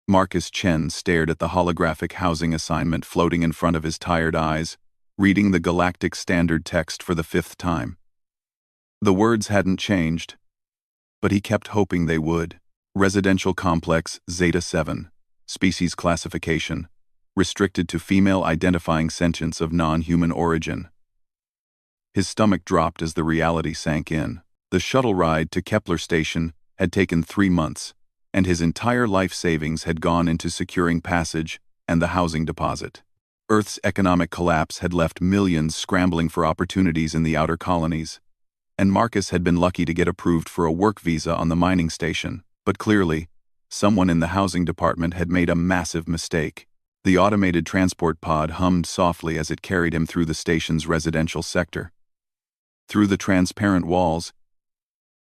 Marcus Chen stared at the holographic housing assignment floating in front of his tired eyes, reading the Galactic Standard text for the 5th time. The words hadn't changed, but he kept hoping they would. Residential Complex Zeta 7, Species Classification, restricted to female identifying sentience of non-human origin. His stomach dropped as the reality sank in. The shuttle ride to Kepler Station had taken 3 months, and his entire life savings had gone into securing passage and the housing deposit. Earth's economic collapse had left millions scrambling for opportunities in the outer colonies, and Marcus had been lucky to get approved for a work visa on the mining station. But clearly, someone in the housing department had made a massive mistake. The automated transport pod hummed softly as it carried him through the station's residential sector. Through the transparent walls,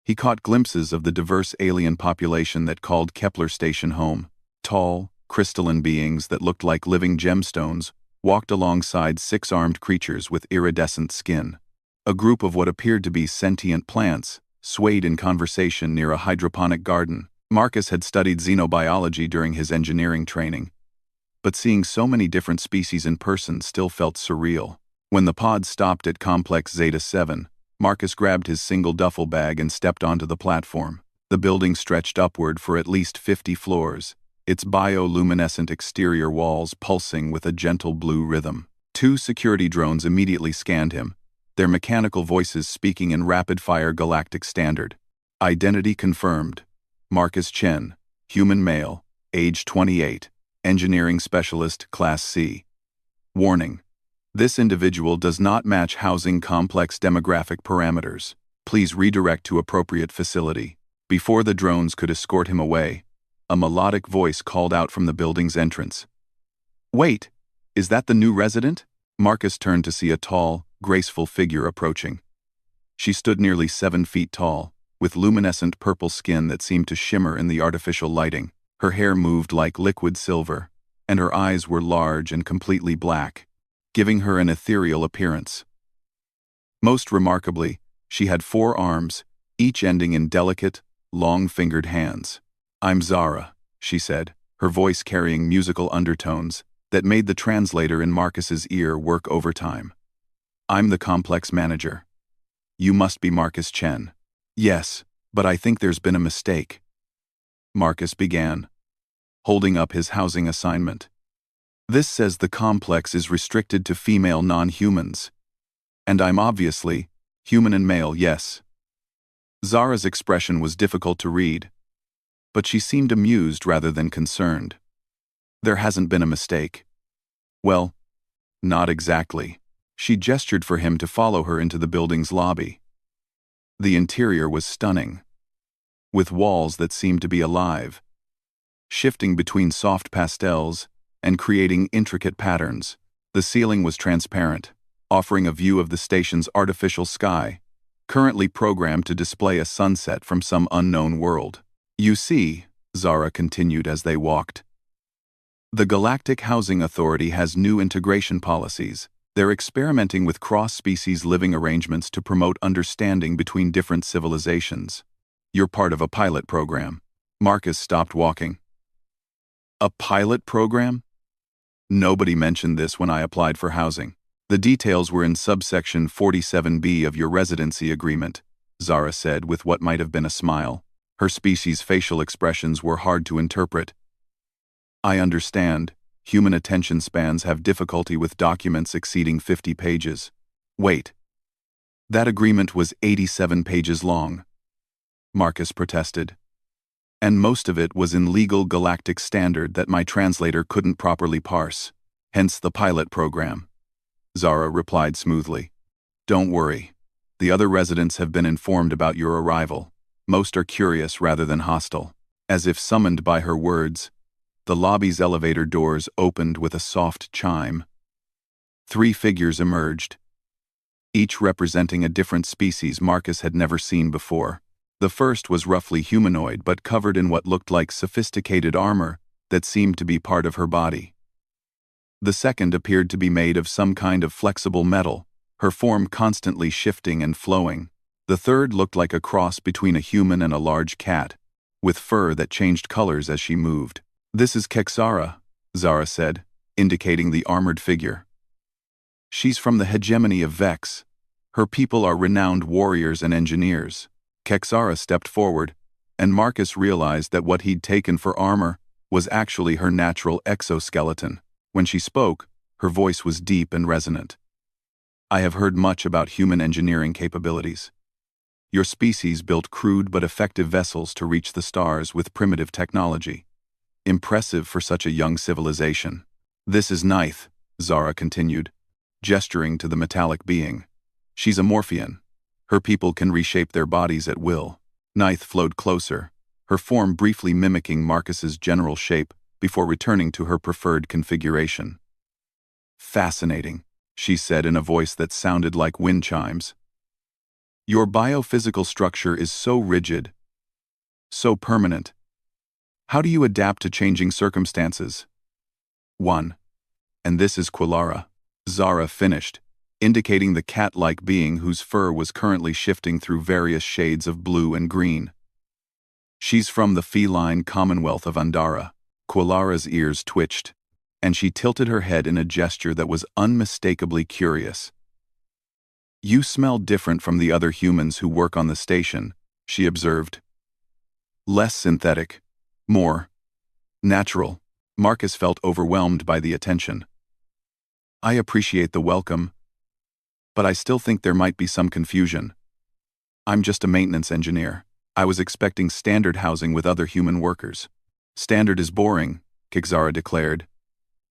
he caught glimpses of the diverse alien population that called Kepler Station home. Tall, crystalline beings that looked like living gemstones walked alongside 6-armed creatures with iridescent skin. A group of what appeared to be sentient plants swayed in conversation near a hydroponic garden. Marcus had studied xenobiology during his engineering training, but seeing so many different species in person still felt surreal. When the pod stopped at Complex Zeta 7, Marcus grabbed his single duffel bag and stepped onto the platform. The building stretched upward for at least 50 floors, its bioluminescent exterior walls pulsing with a gentle blue rhythm. 2 security drones immediately scanned him, their mechanical voices speaking in rapid-fire Galactic Standard. Identity confirmed. Marcus Chen, human male, age 28, engineering specialist, Class C. Warning: this individual does not match housing complex demographic parameters. Please redirect to appropriate facility. Before the drones could escort him away, a melodic voice called out from the building's entrance. "Wait, is that the new resident?" Marcus turned to see a tall, graceful figure approaching. She stood nearly 7 feet tall, with luminescent purple skin that seemed to shimmer in the artificial lighting. Her hair moved like liquid silver, and her eyes were large and completely black, giving her an ethereal appearance. Most remarkably, she had 4 arms, each ending in delicate, long-fingered hands. "I'm Zara," she said, her voice carrying musical undertones that made the translator in Marcus's ear work overtime. "I'm the complex manager. You must be Marcus Chen." "Yes, but I think there's been a mistake," Marcus began, holding up his housing assignment. "This says the complex is restricted to female non-humans. And I'm obviously human and male, yes." Zara's expression was difficult to read, but she seemed amused rather than concerned. "There hasn't been a mistake." "Well, not exactly." She gestured for him to follow her into the building's lobby. The interior was stunning, with walls that seemed to be alive, shifting between soft pastels and creating intricate patterns. The ceiling was transparent, offering a view of the station's artificial sky, currently programmed to display a sunset from some unknown world. "You see," Zara continued as they walked, "the Galactic Housing Authority has new integration policies. They're experimenting with cross-species living arrangements to promote understanding between different civilizations. You're part of a pilot program." Marcus stopped walking. "A pilot program? Nobody mentioned this when I applied for housing. The details were in subsection 47B of your residency agreement," Zara said with what might have been a smile. Her species' facial expressions were hard to interpret. "I understand. Human attention spans have difficulty with documents exceeding 50 pages. Wait. That agreement was 87 pages long," Marcus protested. "And most of it was in legal Galactic Standard that my translator couldn't properly parse. Hence the pilot program." Zara replied smoothly. "Don't worry. The other residents have been informed about your arrival. Most are curious rather than hostile." As if summoned by her words, the lobby's elevator doors opened with a soft chime. 3 figures emerged, each representing a different species Marcus had never seen before. The first was roughly humanoid but covered in what looked like sophisticated armor that seemed to be part of her body. The second appeared to be made of some kind of flexible metal, her form constantly shifting and flowing. The third looked like a cross between a human and a large cat, with fur that changed colors as she moved. This is Kexara, Zara said, indicating the armored figure. She's from the hegemony of Vex. Her people are renowned warriors and engineers. Kexara stepped forward, and Marcus realized that what he'd taken for armor was actually her natural exoskeleton. When she spoke, her voice was deep and resonant. I have heard much about human engineering capabilities. Your species built crude but effective vessels to reach the stars with primitive technology. Impressive for such a young civilization. This is Nith, Zara continued, gesturing to the metallic being. She's a Morphean. Her people can reshape their bodies at will. Nith flowed closer, her form briefly mimicking Marcus's general shape before returning to her preferred configuration. Fascinating, she said in a voice that sounded like wind chimes. Your biophysical structure is so rigid, so permanent. How do you adapt to changing circumstances? 1. And this is Quilara, Zara finished, indicating the cat-like being whose fur was currently shifting through various shades of blue and green. She's from the feline Commonwealth of Andara. Quilara's ears twitched, and she tilted her head in a gesture that was unmistakably curious. You smell different from the other humans who work on the station, she observed. Less synthetic, more natural. Marcus felt overwhelmed by the attention. I appreciate the welcome, but I still think there might be some confusion. I'm just a maintenance engineer. I was expecting standard housing with other human workers. Standard is boring, Kixara declared.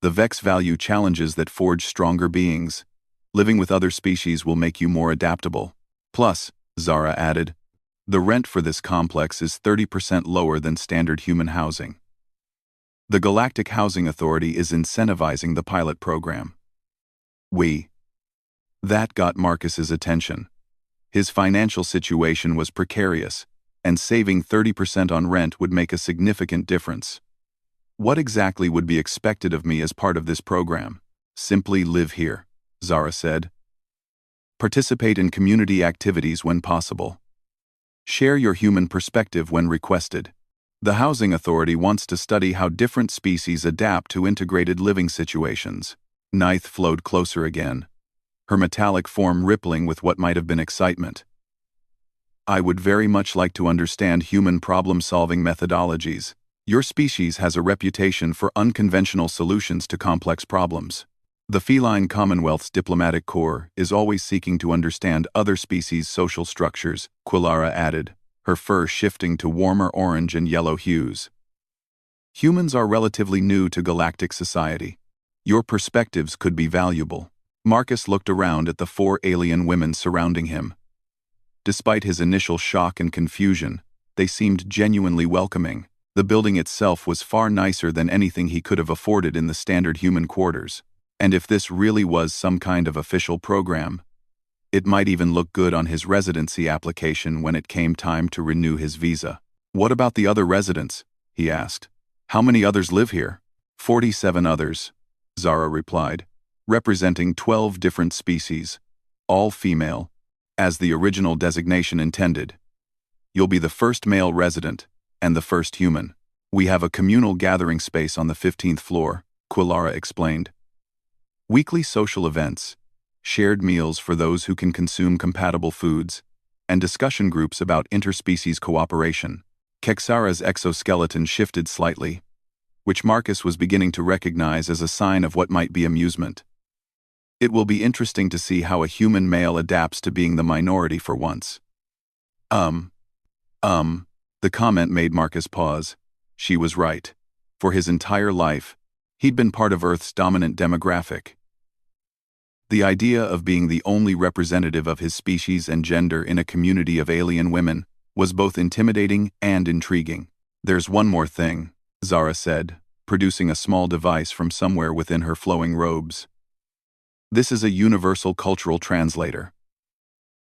The Vex value challenges that forge stronger beings. Living with other species will make you more adaptable. Plus, Zara added, the rent for this complex is 30% lower than standard human housing. The Galactic Housing Authority is incentivizing the pilot program. That got Marcus's attention. His financial situation was precarious, and saving 30% on rent would make a significant difference. What exactly would be expected of me as part of this program? Simply live here, Zara said. Participate in community activities when possible. Share your human perspective when requested. The Housing Authority wants to study how different species adapt to integrated living situations. Nith flowed closer again, her metallic form rippling with what might have been excitement. I would very much like to understand human problem-solving methodologies. Your species has a reputation for unconventional solutions to complex problems. The Feline Commonwealth's diplomatic corps is always seeking to understand other species' social structures, Quilara added, her fur shifting to warmer orange and yellow hues. Humans are relatively new to galactic society. Your perspectives could be valuable. Marcus looked around at the 4 alien women surrounding him. Despite his initial shock and confusion, they seemed genuinely welcoming. The building itself was far nicer than anything he could have afforded in the standard human quarters. And if this really was some kind of official program, it might even look good on his residency application when it came time to renew his visa. What about the other residents? He asked. How many others live here? 47 others, Zara replied, representing 12 different species, all female, as the original designation intended. You'll be the first male resident, and the first human. We have a communal gathering space on the 15th floor, Quilara explained. Weekly social events, shared meals for those who can consume compatible foods, and discussion groups about interspecies cooperation. Kexara's exoskeleton shifted slightly, which Marcus was beginning to recognize as a sign of what might be amusement. It will be interesting to see how a human male adapts to being the minority for once. The comment made Marcus pause. She was right. For his entire life, he'd been part of Earth's dominant demographic. The idea of being the only representative of his species and gender in a community of alien women was both intimidating and intriguing. There's one more thing, Zara said, producing a small device from somewhere within her flowing robes. This is a universal cultural translator.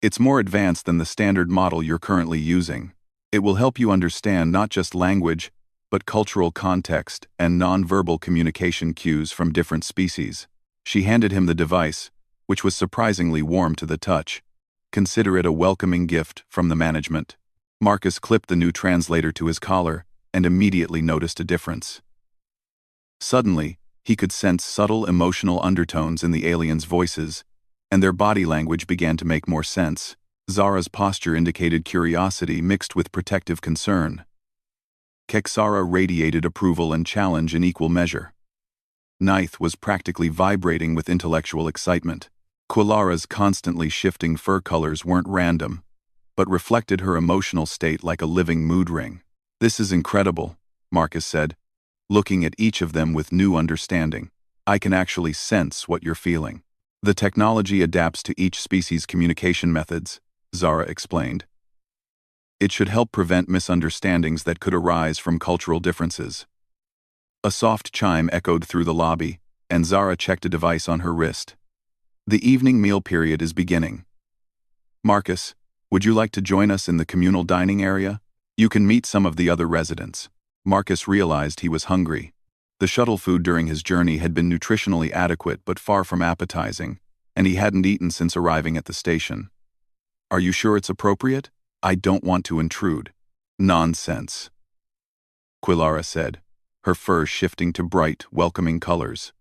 It's more advanced than the standard model you're currently using. It will help you understand not just language, but cultural context and non-verbal communication cues from different species. She handed him the device, which was surprisingly warm to the touch. Consider it a welcoming gift from the management. Marcus clipped the new translator to his collar and immediately noticed a difference. Suddenly, he could sense subtle emotional undertones in the aliens' voices, and their body language began to make more sense. Zara's posture indicated curiosity mixed with protective concern. Kexara radiated approval and challenge in equal measure. Ninth was practically vibrating with intellectual excitement. Quilara's constantly shifting fur colors weren't random, but reflected her emotional state like a living mood ring. "This is incredible," Marcus said, looking at each of them with new understanding. "I can actually sense what you're feeling." "The technology adapts to each species' communication methods," Zara explained. "It should help prevent misunderstandings that could arise from cultural differences." A soft chime echoed through the lobby, and Zara checked a device on her wrist. "The evening meal period is beginning. Marcus, would you like to join us in the communal dining area? You can meet some of the other residents." Marcus realized he was hungry. The shuttle food during his journey had been nutritionally adequate but far from appetizing, and he hadn't eaten since arriving at the station. "Are you sure it's appropriate? I don't want to intrude." "Nonsense," Quilara said, her fur shifting to bright, welcoming colors.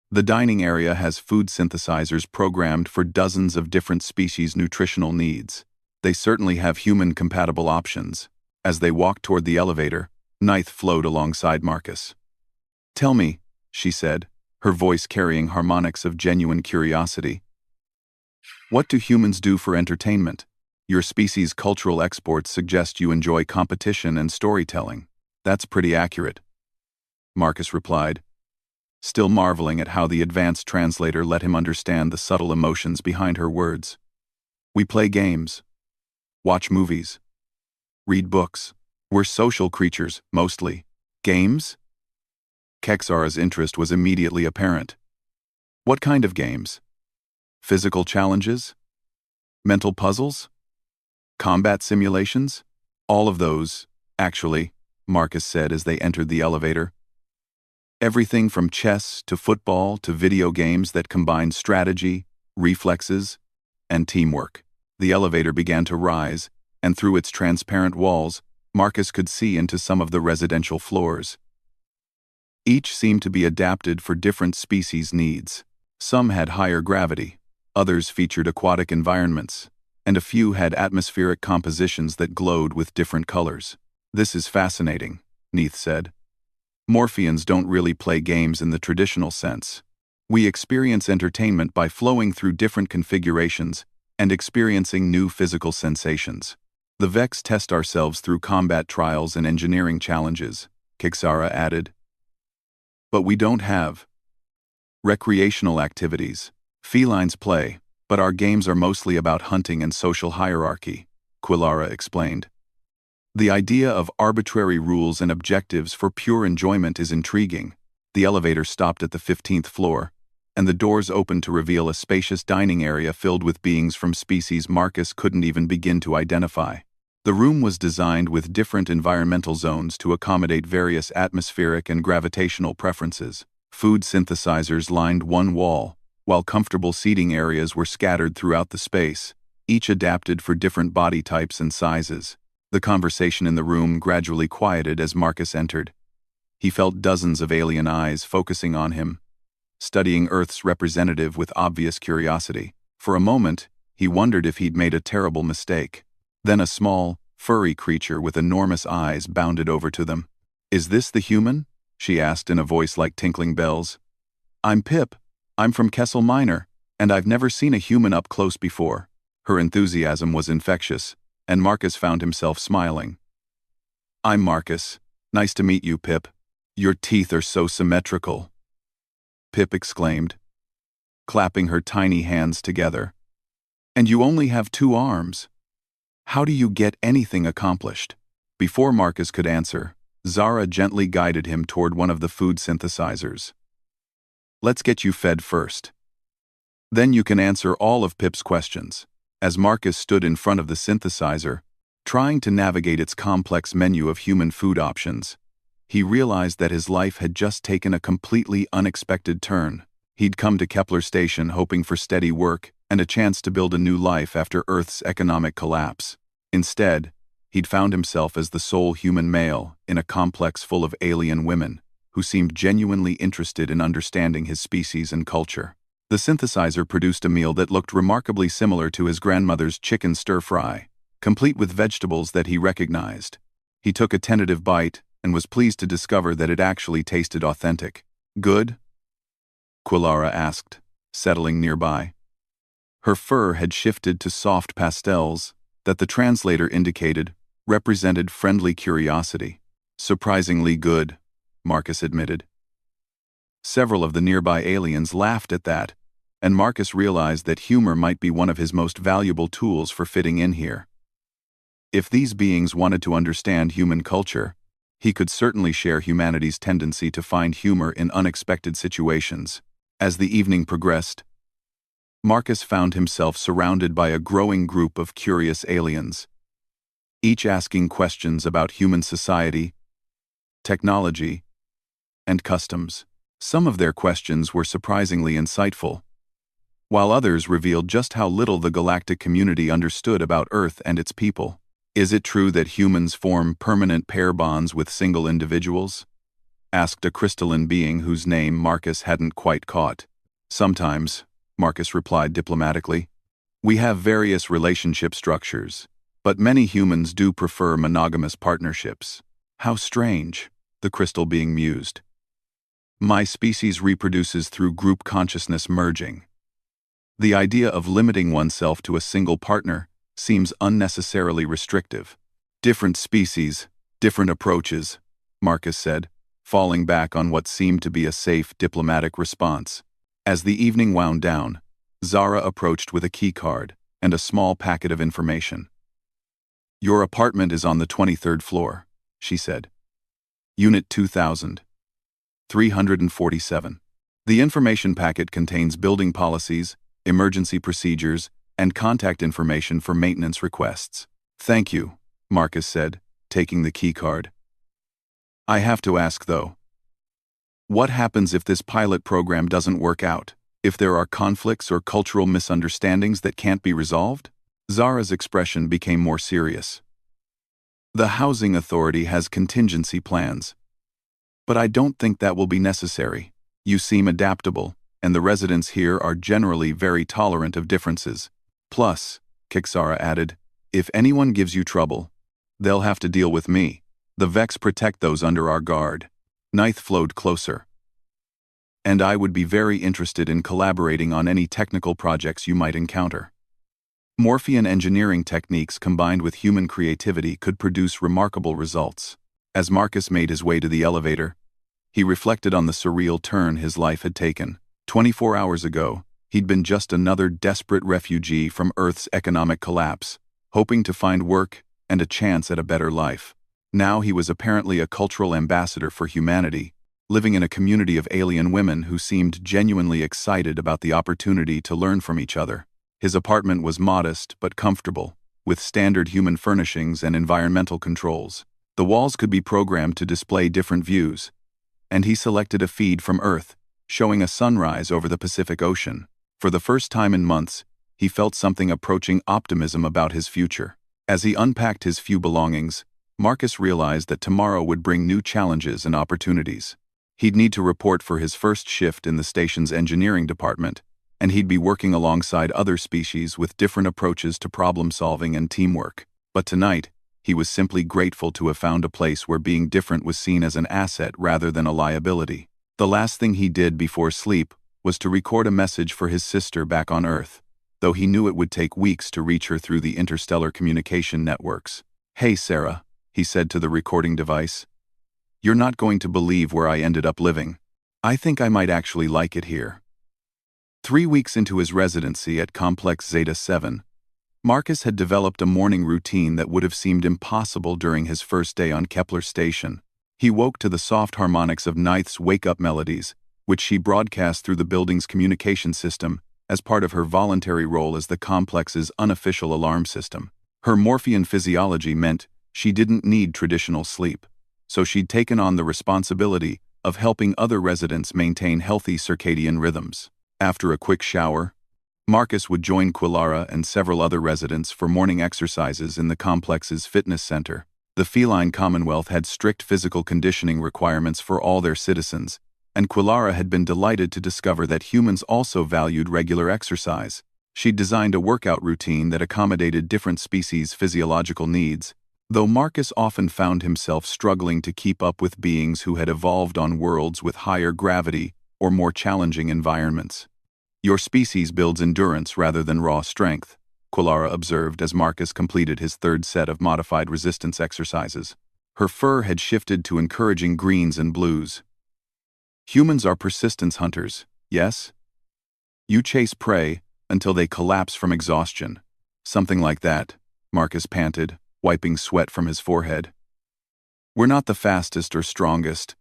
"The dining area has food synthesizers programmed for dozens of different species' nutritional needs. They certainly have human-compatible options." As they walked toward the elevator, Ninth flowed alongside Marcus. "Tell me," she said, her voice carrying harmonics of genuine curiosity. "What do humans do for entertainment? Your species' cultural exports suggest you enjoy competition and storytelling." "That's pretty accurate," Marcus replied, still marveling at how the advanced translator let him understand the subtle emotions behind her words. "We play games, watch movies, read books. We're social creatures, mostly." "Games?" Kexara's interest was immediately apparent. "What kind of games? Physical challenges? Mental puzzles? Combat simulations?" "All of those, actually," Marcus said as they entered the elevator. "Everything from chess to football to video games that combine strategy, reflexes, and teamwork." The elevator began to rise, and through its transparent walls, Marcus could see into some of the residential floors. Each seemed to be adapted for different species' needs. Some had higher gravity, others featured aquatic environments, and a few had atmospheric compositions that glowed with different colors. "This is fascinating," Neith said. "Morphians don't really play games in the traditional sense. We experience entertainment by flowing through different configurations and experiencing new physical sensations. The Vex test ourselves through combat trials and engineering challenges," Kixara added. "But we don't have recreational activities. Felines play, but our games are mostly about hunting and social hierarchy," Quilara explained. "The idea of arbitrary rules and objectives for pure enjoyment is intriguing." The elevator stopped at the 15th floor, and the doors opened to reveal a spacious dining area filled with beings from species Marcus couldn't even begin to identify. The room was designed with different environmental zones to accommodate various atmospheric and gravitational preferences. Food synthesizers lined one wall, while comfortable seating areas were scattered throughout the space, each adapted for different body types and sizes. The conversation in the room gradually quieted as Marcus entered. He felt dozens of alien eyes focusing on him, studying Earth's representative with obvious curiosity. For a moment, he wondered if he'd made a terrible mistake. Then a small, furry creature with enormous eyes bounded over to them. "Is this the human?" she asked in a voice like tinkling bells. "I'm Pip. I'm from Kessel Minor, and I've never seen a human up close before." Her enthusiasm was infectious, and Marcus found himself smiling. "I'm Marcus. Nice to meet you, Pip. Your teeth are so symmetrical," Pip exclaimed, clapping her tiny hands together. "And you only have 2 arms. How do you get anything accomplished?" Before Marcus could answer, Zara gently guided him toward one of the food synthesizers. "Let's get you fed first. Then you can answer all of Pip's questions." As Marcus stood in front of the synthesizer, trying to navigate its complex menu of human food options, he realized that his life had just taken a completely unexpected turn. He'd come to Kepler Station hoping for steady work and a chance to build a new life after Earth's economic collapse. Instead, he'd found himself as the sole human male in a complex full of alien women, who seemed genuinely interested in understanding his species and culture. The synthesizer produced a meal that looked remarkably similar to his grandmother's chicken stir-fry, complete with vegetables that he recognized. He took a tentative bite and was pleased to discover that it actually tasted authentic. "Good?" Quilara asked, settling nearby. Her fur had shifted to soft pastels that the translator indicated represented friendly curiosity. "Surprisingly good," Marcus admitted. Several of the nearby aliens laughed at that, and Marcus realized that humor might be one of his most valuable tools for fitting in here. If these beings wanted to understand human culture, he could certainly share humanity's tendency to find humor in unexpected situations. As the evening progressed, Marcus found himself surrounded by a growing group of curious aliens, each asking questions about human society, technology, and customs. Some of their questions were surprisingly insightful, while others revealed just how little the galactic community understood about Earth and its people. "Is it true that humans form permanent pair bonds with single individuals?" asked a crystalline being whose name Marcus hadn't quite caught. "Sometimes," Marcus replied diplomatically. "We have various relationship structures, but many humans do prefer monogamous partnerships." "How strange," the crystal being mused. "My species reproduces through group consciousness merging. The idea of limiting oneself to a single partner seems unnecessarily restrictive." "Different species, different approaches," Marcus said, falling back on what seemed to be a safe diplomatic response. As the evening wound down, Zara approached with a key card and a small packet of information. "Your apartment is on the 23rd floor," she said. "Unit 2347. The information packet contains building policies, emergency procedures, and contact information for maintenance requests." "Thank you," Marcus said, taking the key card. "I have to ask, though, what happens if this pilot program doesn't work out? If there are conflicts or cultural misunderstandings that can't be resolved?" Zara's expression became more serious. "The housing authority has contingency plans, but I don't think that will be necessary. You seem adaptable, and the residents here are generally very tolerant of differences. Plus," Kixara added, "if anyone gives you trouble, they'll have to deal with me. The Vex protect those under our guard." Ninth flowed closer. "And I would be very interested in collaborating on any technical projects you might encounter." Morphean engineering techniques combined with human creativity could produce remarkable results. As Marcus made his way to the elevator, he reflected on the surreal turn his life had taken. 24 hours ago, he'd been just another desperate refugee from Earth's economic collapse, hoping to find work and a chance at a better life. Now he was apparently a cultural ambassador for humanity, living in a community of alien women who seemed genuinely excited about the opportunity to learn from each other. His apartment was modest but comfortable, with standard human furnishings and environmental controls. The walls could be programmed to display different views, and he selected a feed from Earth, showing a sunrise over the Pacific Ocean. For the first time in months, he felt something approaching optimism about his future. As he unpacked his few belongings, Marcus realized that tomorrow would bring new challenges and opportunities. He'd need to report for his first shift in the station's engineering department, and he'd be working alongside other species with different approaches to problem-solving and teamwork. But tonight, he was simply grateful to have found a place where being different was seen as an asset rather than a liability. The last thing he did before sleep was to record a message for his sister back on Earth, though he knew it would take weeks to reach her through the interstellar communication networks. "Hey Sarah," he said to the recording device. "You're not going to believe where I ended up living. I think I might actually like it here." 3 weeks into his residency at Complex Zeta 7, Marcus had developed a morning routine that would have seemed impossible during his first day on Kepler Station. He woke to the soft harmonics of Ninth's wake-up melodies, which she broadcast through the building's communication system as part of her voluntary role as the complex's unofficial alarm system. Her Morphean physiology meant she didn't need traditional sleep, so she'd taken on the responsibility of helping other residents maintain healthy circadian rhythms. After a quick shower, Marcus would join Quilara and several other residents for morning exercises in the complex's fitness center. The feline Commonwealth had strict physical conditioning requirements for all their citizens, and Quilara had been delighted to discover that humans also valued regular exercise. She'd designed a workout routine that accommodated different species' physiological needs, though Marcus often found himself struggling to keep up with beings who had evolved on worlds with higher gravity or more challenging environments. "Your species builds endurance rather than raw strength," Quilara observed as Marcus completed his third set of modified resistance exercises. Her fur had shifted to encouraging greens and blues. "Humans are persistence hunters, yes? You chase prey until they collapse from exhaustion." "Something like that," Marcus panted, wiping sweat from his forehead. "We're not the fastest or strongest,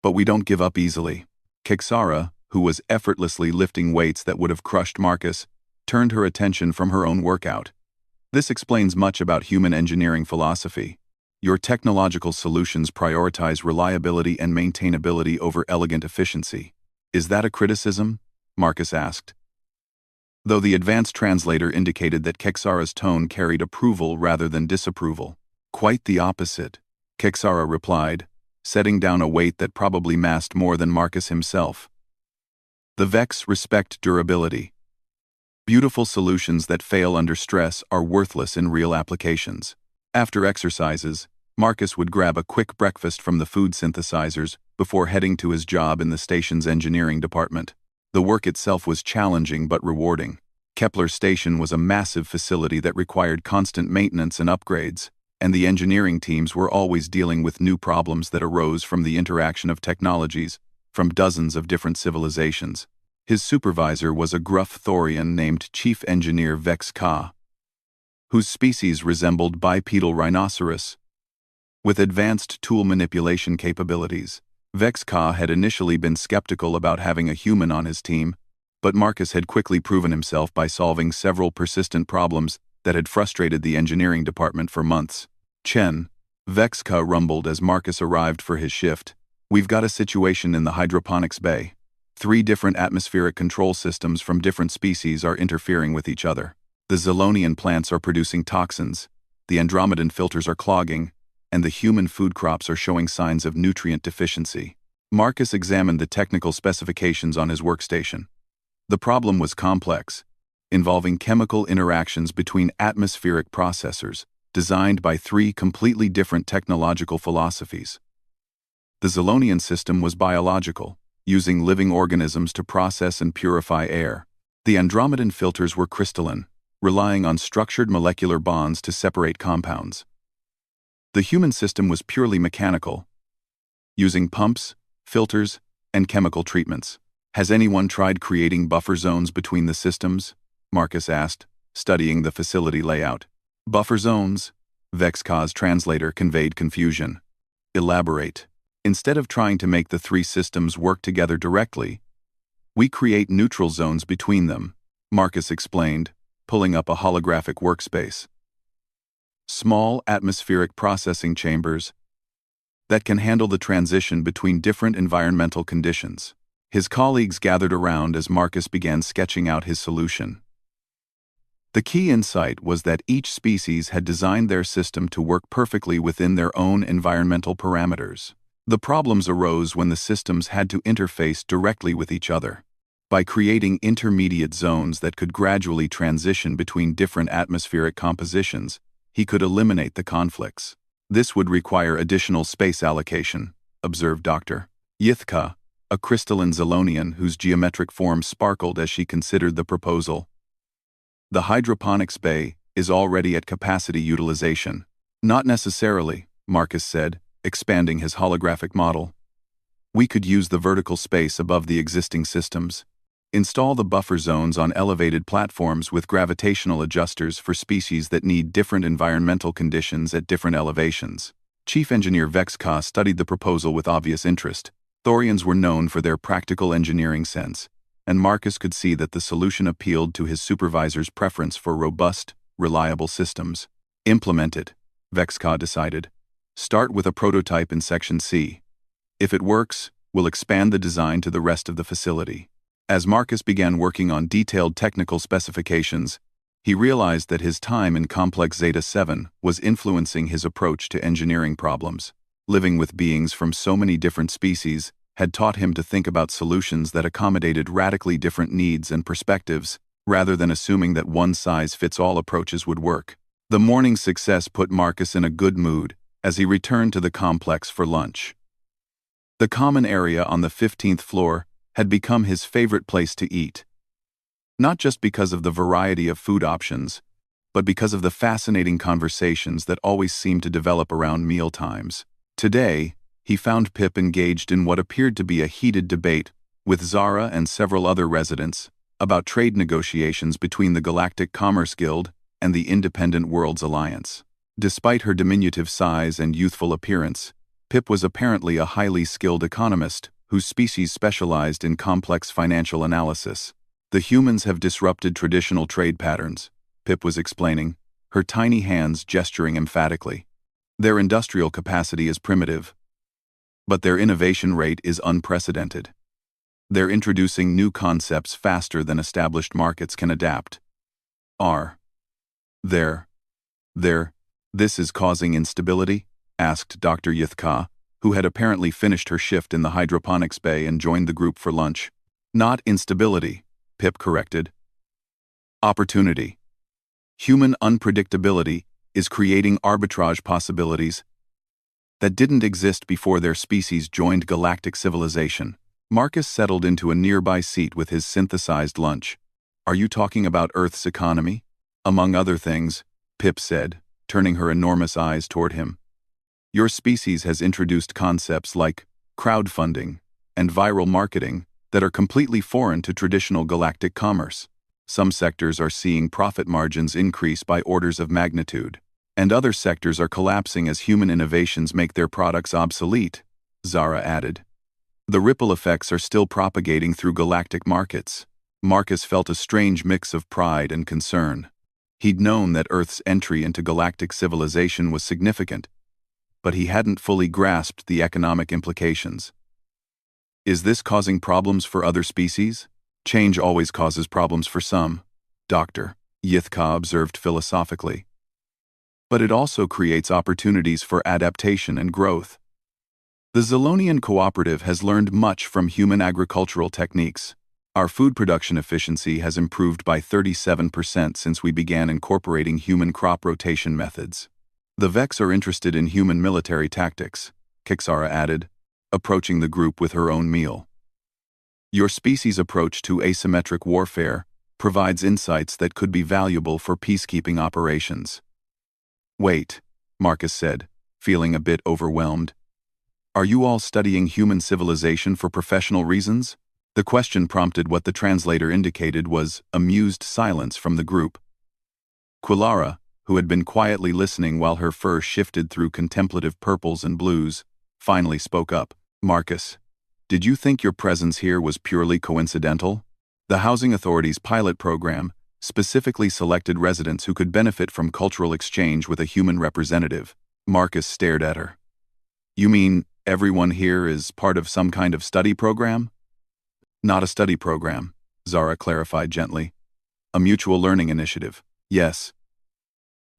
but we don't give up easily." Kixara, who was effortlessly lifting weights that would have crushed Marcus, turned her attention from her own workout. "This explains much about human engineering philosophy. Your technological solutions prioritize reliability and maintainability over elegant efficiency. Is that a criticism?" Marcus asked, though the advanced translator indicated that Kixara's tone carried approval rather than disapproval. "Quite the opposite," Kixara replied, setting down a weight that probably massed more than Marcus himself. "The Vex respect durability. Beautiful solutions that fail under stress are worthless in real applications." After exercises, Marcus would grab a quick breakfast from the food synthesizers before heading to his job in the station's engineering department. The work itself was challenging but rewarding. Kepler Station was a massive facility that required constant maintenance and upgrades, and the engineering teams were always dealing with new problems that arose from the interaction of technologies from dozens of different civilizations. His supervisor was a gruff Thorian named Chief Engineer Vex Ka, whose species resembled bipedal rhinoceros. With advanced tool manipulation capabilities, Vex Ka had initially been skeptical about having a human on his team, but Marcus had quickly proven himself by solving several persistent problems that had frustrated the engineering department for months. "Chen," Vex Ka rumbled as Marcus arrived for his shift, "we've got a situation in the hydroponics bay. 3 different atmospheric control systems from different species are interfering with each other. The Zelonian plants are producing toxins, the Andromedan filters are clogging, and the human food crops are showing signs of nutrient deficiency." Marcus examined the technical specifications on his workstation. The problem was complex, involving chemical interactions between atmospheric processors, designed by 3 completely different technological philosophies. The Zelonian system was biological, using living organisms to process and purify air. The Andromedan filters were crystalline, relying on structured molecular bonds to separate compounds. The human system was purely mechanical, using pumps, filters, and chemical treatments. "Has anyone tried creating buffer zones between the systems?" Marcus asked, studying the facility layout. "Buffer zones?" Vex Ka's translator conveyed confusion. "Elaborate." "Instead of trying to make the 3 systems work together directly, we create neutral zones between them," Marcus explained, pulling up a holographic workspace. "Small atmospheric processing chambers that can handle the transition between different environmental conditions." His colleagues gathered around as Marcus began sketching out his solution. The key insight was that each species had designed their system to work perfectly within their own environmental parameters. The problems arose when the systems had to interface directly with each other. By creating intermediate zones that could gradually transition between different atmospheric compositions, he could eliminate the conflicts. "This would require additional space allocation," observed Dr. Yithka, a crystalline Zelonian whose geometric form sparkled as she considered the proposal. "The hydroponics bay is already at capacity utilization." "Not necessarily," Marcus said, expanding his holographic model. "We could use the vertical space above the existing systems. Install the buffer zones on elevated platforms with gravitational adjusters for species that need different environmental conditions at different elevations." Chief Engineer Vex Ka studied the proposal with obvious interest. Thorians were known for their practical engineering sense, and Marcus could see that the solution appealed to his supervisor's preference for robust, reliable systems. "Implement it," Vex Ka decided. "Start with a prototype in Section C. If it works, we'll expand the design to the rest of the facility." As Marcus began working on detailed technical specifications, He realized that his time in Complex Zeta 7 was influencing his approach to engineering problems. Living with beings from so many different species had taught him to think about solutions that accommodated radically different needs and perspectives, rather than assuming that one-size-fits-all approaches would work. The morning's success put Marcus in a good mood as he returned to the complex for lunch. The common area on the 15th floor had become his favorite place to eat. Not just because of the variety of food options, but because of the fascinating conversations that always seemed to develop around meal times. Today, he found Pip engaged in what appeared to be a heated debate with Zara and several other residents about trade negotiations between the Galactic Commerce Guild and the Independent Worlds Alliance. Despite her diminutive size and youthful appearance, Pip was apparently a highly skilled economist whose species specialized in complex financial analysis. The humans have disrupted traditional trade patterns, Pip was explaining, her tiny hands gesturing emphatically. Their industrial capacity is primitive, but their innovation rate is unprecedented. They're introducing new concepts faster than established markets can adapt. This is causing instability? Asked Dr. Yithka, who had apparently finished her shift in the hydroponics bay and joined the group for lunch. Not instability, Pip corrected. Opportunity. Human unpredictability is creating arbitrage possibilities that didn't exist before their species joined galactic civilization. Marcus settled into a nearby seat with his synthesized lunch. Are you talking about Earth's economy? Among other things, Pip said, turning her enormous eyes toward him. Your species has introduced concepts like crowdfunding and viral marketing that are completely foreign to traditional galactic commerce. Some sectors are seeing profit margins increase by orders of magnitude, and other sectors are collapsing as human innovations make their products obsolete, Zara added. The ripple effects are still propagating through galactic markets. Marcus felt a strange mix of pride and concern. He'd known that Earth's entry into galactic civilization was significant, but he hadn't fully grasped the economic implications. Is this causing problems for other species? Change always causes problems for some, Dr. Yithka observed philosophically. But it also creates opportunities for adaptation and growth. The Zilonian Cooperative has learned much from human agricultural techniques. Our food production efficiency has improved by 37% since we began incorporating human crop rotation methods. The Vex are interested in human military tactics, Kixara added, approaching the group with her own meal. Your species' approach to asymmetric warfare provides insights that could be valuable for peacekeeping operations. Wait, Marcus said, feeling a bit overwhelmed. Are you all studying human civilization for professional reasons? The question prompted what the translator indicated was amused silence from the group. Quilara, who had been quietly listening while her fur shifted through contemplative purples and blues, finally spoke up. Marcus, did you think your presence here was purely coincidental? The Housing Authority's pilot program specifically selected residents who could benefit from cultural exchange with a human representative. Marcus stared at her. You mean everyone here is part of some kind of study program? Not a study program, Zara clarified gently. A mutual learning initiative. Yes.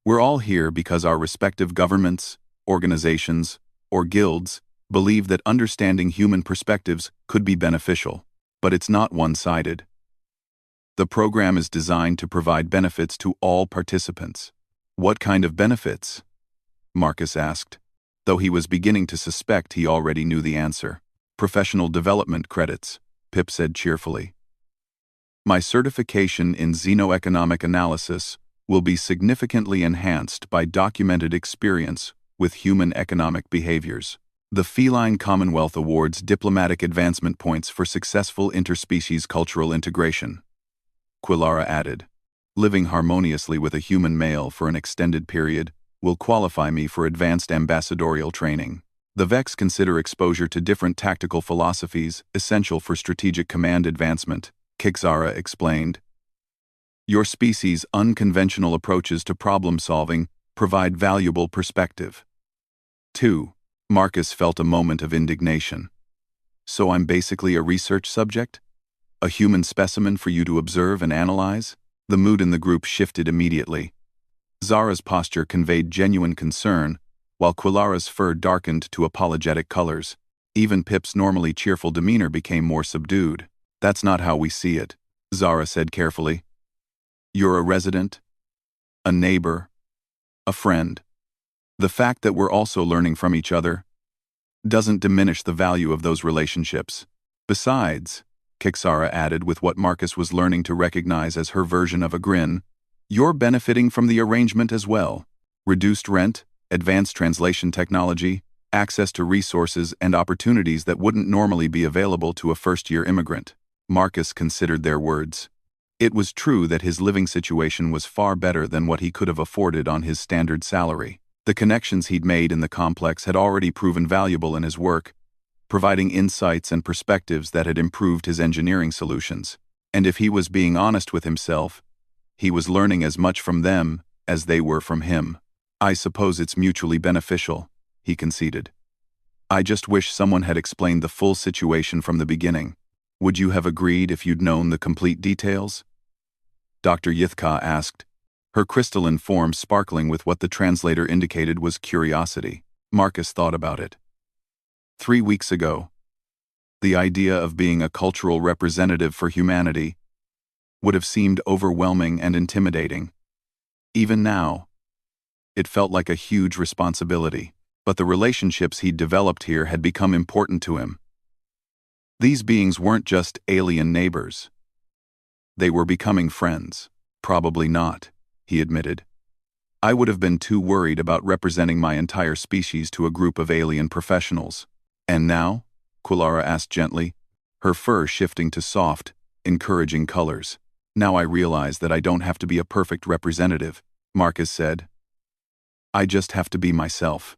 We're all here because our respective governments, organizations, or guilds believe that understanding human perspectives could be beneficial, but it's not one-sided. The program is designed to provide benefits to all participants. What kind of benefits? Marcus asked, though he was beginning to suspect he already knew the answer. Professional development credits, Pip said cheerfully. My certification in xenoeconomic analysis will be significantly enhanced by documented experience with human economic behaviors. The Feline Commonwealth awards diplomatic advancement points for successful interspecies cultural integration. Quilara added, living harmoniously with a human male for an extended period will qualify me for advanced ambassadorial training. The Vex consider exposure to different tactical philosophies essential for strategic command advancement, Kixara explained. Your species' unconventional approaches to problem-solving provide valuable perspective. 2. Marcus felt a moment of indignation. So I'm basically a research subject? A human specimen for you to observe and analyze? The mood in the group shifted immediately. Zara's posture conveyed genuine concern, while Quillara's fur darkened to apologetic colors. Even Pip's normally cheerful demeanor became more subdued. "That's not how we see it," Zara said carefully. "You're a resident, a neighbor, a friend. The fact that we're also learning from each other doesn't diminish the value of those relationships. Besides," Kixara added with what Marcus was learning to recognize as her version of a grin, "you're benefiting from the arrangement as well. Reduced rent, advanced translation technology, access to resources and opportunities that wouldn't normally be available to a first-year immigrant." Marcus considered their words. It was true that his living situation was far better than what he could have afforded on his standard salary. The connections he'd made in the complex had already proven valuable in his work, providing insights and perspectives that had improved his engineering solutions. And if he was being honest with himself, he was learning as much from them as they were from him. "I suppose it's mutually beneficial," he conceded. "I just wish someone had explained the full situation from the beginning. Would you have agreed if you'd known the complete details?" Dr. Yithka asked, her crystalline form sparkling with what the translator indicated was curiosity. Marcus thought about it. 3 weeks ago, the idea of being a cultural representative for humanity would have seemed overwhelming and intimidating. Even now, it felt like a huge responsibility, but the relationships he'd developed here had become important to him. These beings weren't just alien neighbors. They were becoming friends. "Probably not," he admitted. "I would have been too worried about representing my entire species to a group of alien professionals." "And now?" Quillara asked gently, her fur shifting to soft, encouraging colors. "Now I realize that I don't have to be a perfect representative," Marcus said. "I just have to be myself.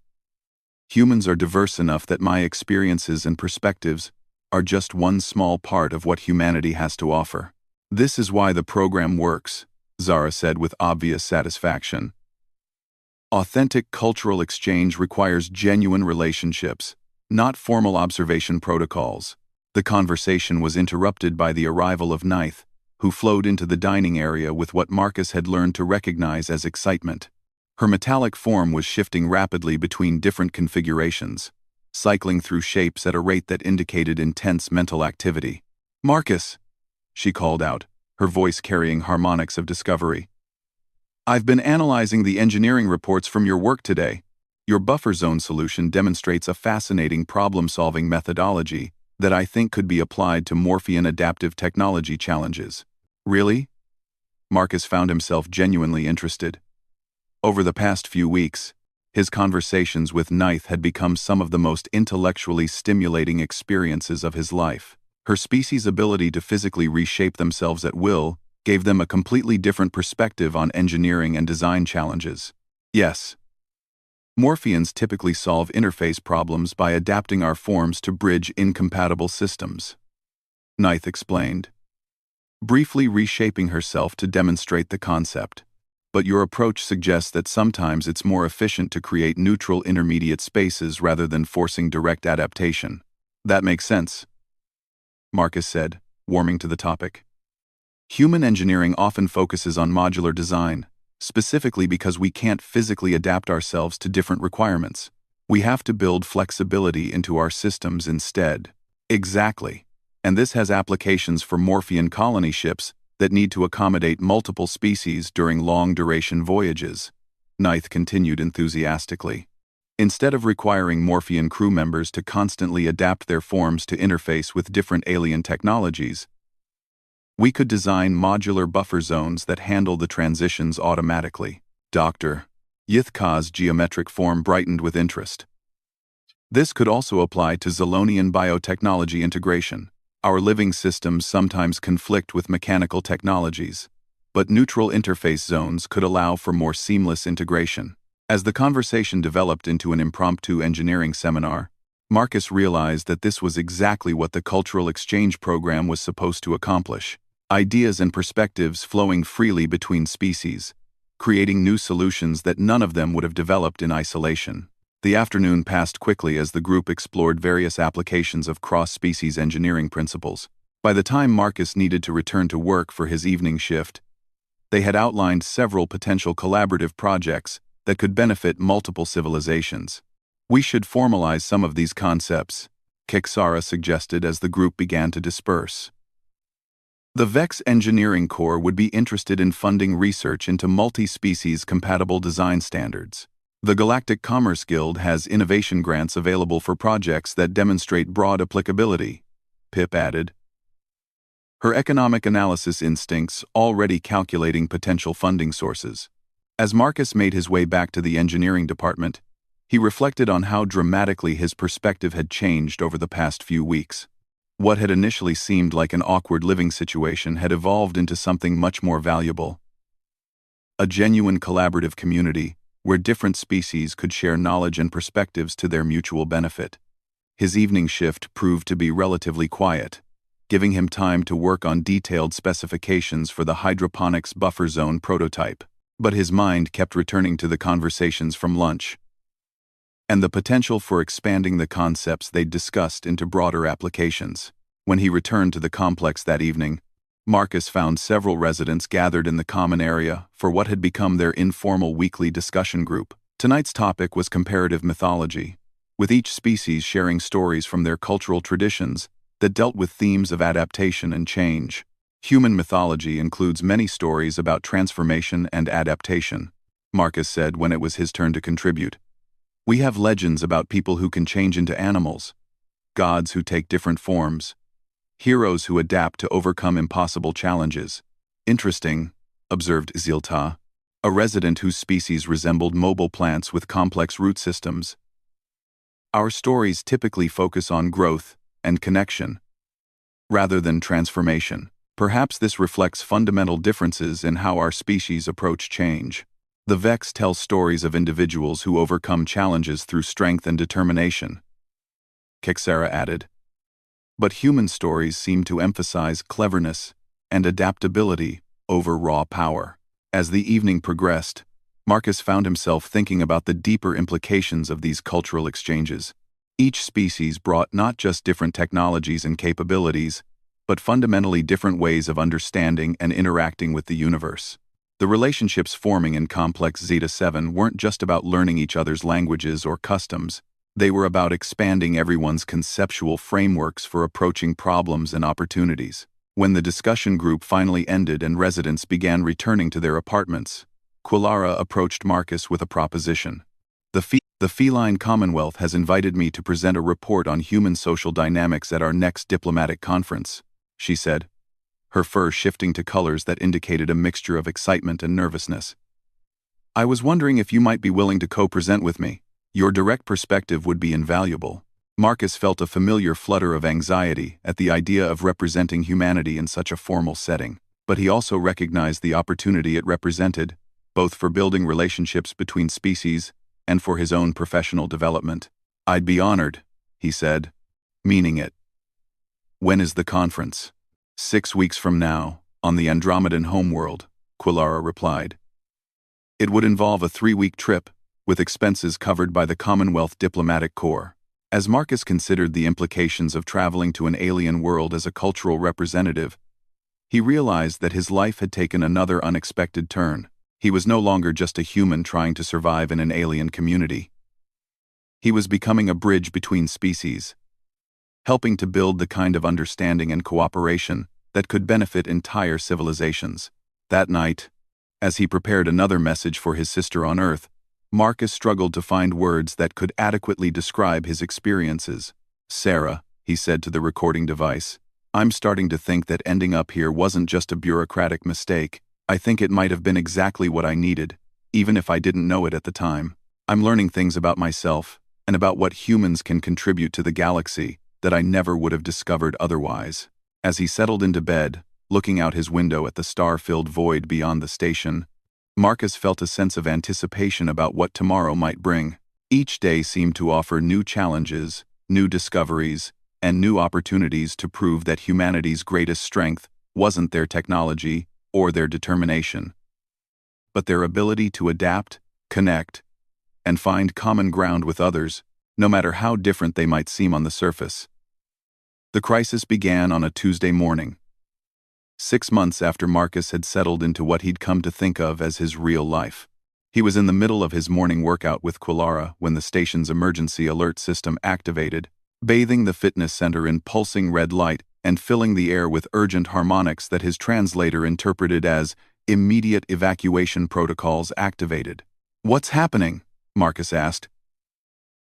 Humans are diverse enough that my experiences and perspectives are just one small part of what humanity has to offer. This is why the program works," Zara said with obvious satisfaction. "Authentic cultural exchange requires genuine relationships, not formal observation protocols." The conversation was interrupted by the arrival of Nith, who flowed into the dining area with what Marcus had learned to recognize as excitement. Her metallic form was shifting rapidly between different configurations, cycling through shapes at a rate that indicated intense mental activity. "Marcus," she called out, her voice carrying harmonics of discovery. "I've been analyzing the engineering reports from your work today. Your buffer zone solution demonstrates a fascinating problem-solving methodology that I think could be applied to Morphean adaptive technology challenges." "Really?" Marcus found himself genuinely interested. Over the past few weeks, his conversations with Nith had become some of the most intellectually stimulating experiences of his life. Her species' ability to physically reshape themselves at will gave them a completely different perspective on engineering and design challenges. "Yes. Morpheans typically solve interface problems by adapting our forms to bridge incompatible systems," Nith explained, briefly reshaping herself to demonstrate the concept. "But your approach suggests that sometimes it's more efficient to create neutral intermediate spaces rather than forcing direct adaptation." "That makes sense," Marcus said, warming to the topic. "Human engineering often focuses on modular design, specifically because we can't physically adapt ourselves to different requirements. We have to build flexibility into our systems instead." "Exactly. And this has applications for Morphean colony ships that need to accommodate multiple species during long-duration voyages," Nith continued enthusiastically. "Instead of requiring Morphean crew members to constantly adapt their forms to interface with different alien technologies, we could design modular buffer zones that handle the transitions automatically." Dr. Yithka's geometric form brightened with interest. "This could also apply to Zolonian biotechnology integration. Our living systems sometimes conflict with mechanical technologies, but neutral interface zones could allow for more seamless integration." As the conversation developed into an impromptu engineering seminar, Marcus realized that this was exactly what the cultural exchange program was supposed to accomplish. Ideas and perspectives flowing freely between species, creating new solutions that none of them would have developed in isolation. The afternoon passed quickly as the group explored various applications of cross-species engineering principles. By the time Marcus needed to return to work for his evening shift, They had outlined several potential collaborative projects that could benefit multiple civilizations. "We should formalize some of these concepts," Kixara suggested as the group began to disperse. The Vex Engineering Corps would be interested in funding research into multi-species compatible design standards. The Galactic Commerce Guild has innovation grants available for projects that demonstrate broad applicability, Pip added, her economic analysis instincts already calculating potential funding sources. As Marcus made his way back to the engineering department, he reflected on how dramatically his perspective had changed over the past few weeks. What had initially seemed like an awkward living situation had evolved into something much more valuable. A genuine collaborative community where different species could share knowledge and perspectives to their mutual benefit. His evening shift proved to be relatively quiet, giving him time to work on detailed specifications for the hydroponics buffer zone prototype. But his mind kept returning to the conversations from lunch and the potential for expanding the concepts they'd discussed into broader applications. When he returned to the complex that evening, Marcus found several residents gathered in the common area for what had become their informal weekly discussion group. Tonight's topic was comparative mythology, with each species sharing stories from their cultural traditions that dealt with themes of adaptation and change. Human mythology includes many stories about transformation and adaptation, Marcus said when it was his turn to contribute. We have legends about people who can change into animals, gods who take different forms, heroes who adapt to overcome impossible challenges. Interesting, observed Zilta, a resident whose species resembled mobile plants with complex root systems. Our stories typically focus on growth and connection, rather than transformation. Perhaps this reflects fundamental differences in how our species approach change. The Vex tells stories of individuals who overcome challenges through strength and determination, Kixara added. But human stories seem to emphasize cleverness and adaptability over raw power. As the evening progressed, Marcus found himself thinking about the deeper implications of these cultural exchanges. Each species brought not just different technologies and capabilities, but fundamentally different ways of understanding and interacting with the universe. The relationships forming in Complex Zeta-7 weren't just about learning each other's languages or customs. They were about expanding everyone's conceptual frameworks for approaching problems and opportunities. When the discussion group finally ended and residents began returning to their apartments, Quilara approached Marcus with a proposition. The Feline Commonwealth has invited me to present a report on human social dynamics at our next diplomatic conference, she said, her fur shifting to colors that indicated a mixture of excitement and nervousness. I was wondering if you might be willing to co-present with me. Your direct perspective would be invaluable. Marcus felt a familiar flutter of anxiety at the idea of representing humanity in such a formal setting, but he also recognized the opportunity it represented, both for building relationships between species and for his own professional development. I'd be honored, he said, meaning it. When is the conference? 6 weeks from now, on the Andromedan homeworld, Quilara replied. It would involve a 3-week trip, with expenses covered by the Commonwealth Diplomatic Corps. As Marcus considered the implications of traveling to an alien world as a cultural representative, he realized that his life had taken another unexpected turn. He was no longer just a human trying to survive in an alien community. He was becoming a bridge between species, helping to build the kind of understanding and cooperation that could benefit entire civilizations. That night, as he prepared another message for his sister on Earth, Marcus struggled to find words that could adequately describe his experiences. Sarah, he said to the recording device, I'm starting to think that ending up here wasn't just a bureaucratic mistake. I think it might have been exactly what I needed, even if I didn't know it at the time. I'm learning things about myself and about what humans can contribute to the galaxy that I never would have discovered otherwise. As he settled into bed, looking out his window at the star-filled void beyond the station, Marcus felt a sense of anticipation about what tomorrow might bring. Each day seemed to offer new challenges, new discoveries, and new opportunities to prove that humanity's greatest strength wasn't their technology or their determination, but their ability to adapt, connect, and find common ground with others, no matter how different they might seem on the surface. The crisis began on a Tuesday morning. 6 months after Marcus had settled into what he'd come to think of as his real life. He was in the middle of his morning workout with Quilara when the station's emergency alert system activated, bathing the fitness center in pulsing red light and filling the air with urgent harmonics that his translator interpreted as immediate evacuation protocols activated. "What's happening?" Marcus asked.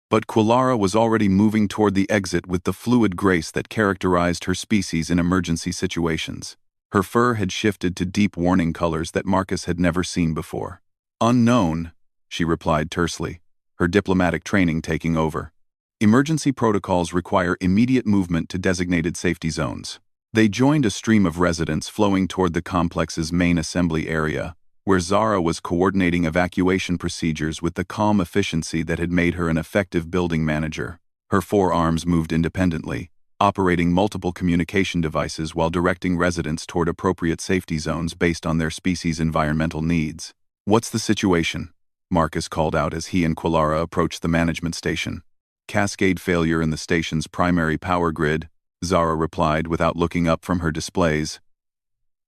But Quilara was already moving toward the exit with the fluid grace that characterized her species in emergency situations. Her fur had shifted to deep warning colors that Marcus had never seen before. "Unknown," she replied tersely, her diplomatic training taking over. "Emergency protocols require immediate movement to designated safety zones." They joined a stream of residents flowing toward the complex's main assembly area, where Zara was coordinating evacuation procedures with the calm efficiency that had made her an effective building manager. Her 4 arms moved independently, operating multiple communication devices while directing residents toward appropriate safety zones based on their species' environmental needs. "What's the situation?" Marcus called out as he and Quilara approached the management station. "Cascade failure in the station's primary power grid," Zara replied without looking up from her displays.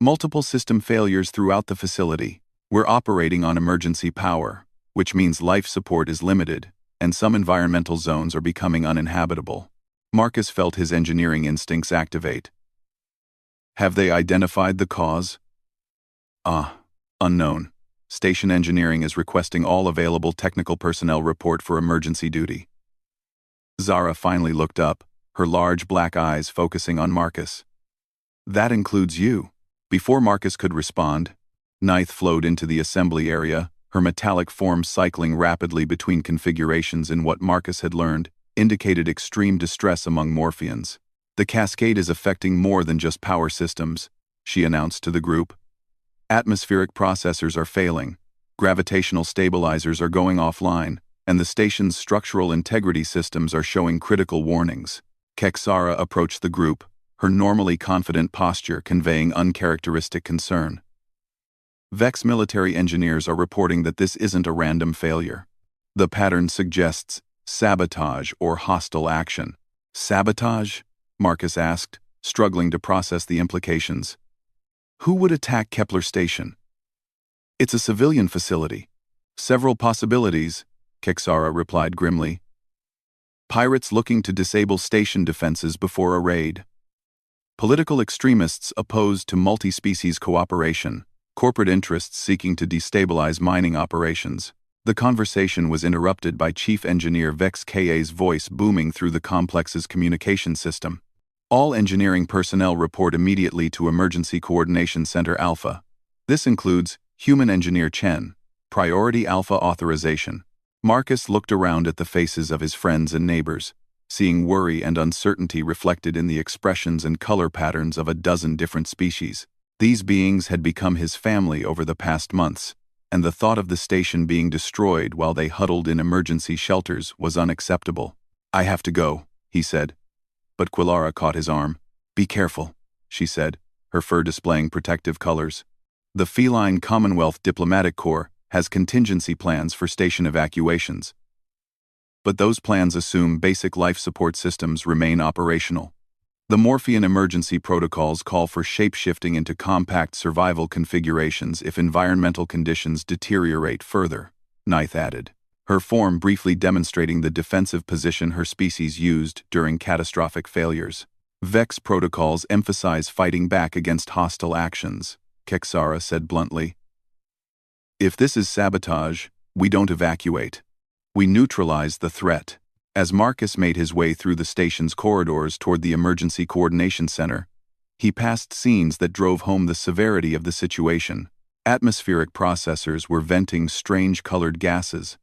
"Multiple system failures throughout the facility. We're operating on emergency power, which means life support is limited, and some environmental zones are becoming uninhabitable." Marcus felt his engineering instincts activate. "Have they identified the cause?" Unknown. Station engineering is requesting all available technical personnel report for emergency duty." Zara finally looked up, her large black eyes focusing on Marcus. "That includes you." Before Marcus could respond, Nith flowed into the assembly area, her metallic form cycling rapidly between configurations in what Marcus had learned indicated extreme distress among Morphians. "The cascade is affecting more than just power systems," she announced to the group. "Atmospheric processors are failing, gravitational stabilizers are going offline, and the station's structural integrity systems are showing critical warnings." Kexara approached the group, her normally confident posture conveying uncharacteristic concern. "Vex military engineers are reporting that this isn't a random failure. The pattern suggests sabotage or hostile action." "Sabotage?" Marcus asked, struggling to process the implications. "Who would attack Kepler Station?" "It's a civilian facility. Several possibilities," Kexara replied grimly. "Pirates looking to disable station defenses before a raid. Political extremists opposed to multi-species cooperation. Corporate interests seeking to destabilize mining operations." The conversation was interrupted by Chief Engineer Vex Ka's voice booming through the complex's communication system. "All engineering personnel report immediately to Emergency Coordination Center Alpha. This includes Human Engineer Chen. Priority Alpha authorization." Marcus looked around at the faces of his friends and neighbors, seeing worry and uncertainty reflected in the expressions and color patterns of a dozen different species. These beings had become his family over the past months, and the thought of the station being destroyed while they huddled in emergency shelters was unacceptable. "I have to go," he said. But Quilara caught his arm. "Be careful," she said, her fur displaying protective colors. "The feline Commonwealth Diplomatic Corps has contingency plans for station evacuations. But those plans assume basic life support systems remain operational. The Morphian emergency protocols call for shape-shifting into compact survival configurations if environmental conditions deteriorate further," Nith added, her form briefly demonstrating the defensive position her species used during catastrophic failures. "Vex protocols emphasize fighting back against hostile actions," Kexara said bluntly. "If this is sabotage, we don't evacuate. We neutralize the threat." As Marcus made his way through the station's corridors toward the Emergency Coordination Center, he passed scenes that drove home the severity of the situation. Atmospheric processors were venting strange colored gases.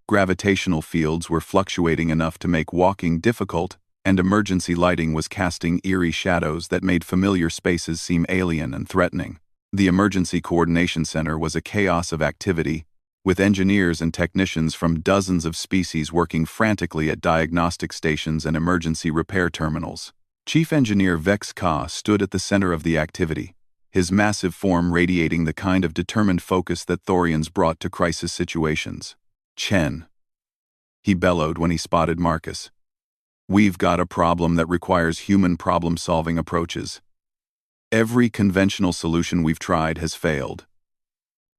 Gravitational fields were fluctuating enough to make walking difficult, and emergency lighting was casting eerie shadows that made familiar spaces seem alien and threatening. The Emergency Coordination Center was a chaos of activity, with engineers and technicians from dozens of species working frantically at diagnostic stations and emergency repair terminals. Chief Engineer Vex Ka stood at the center of the activity, his massive form radiating the kind of determined focus that Thorians brought to crisis situations. "Chen," he bellowed when he spotted Marcus. "We've got a problem that requires human problem-solving approaches." Every conventional solution we've tried has failed.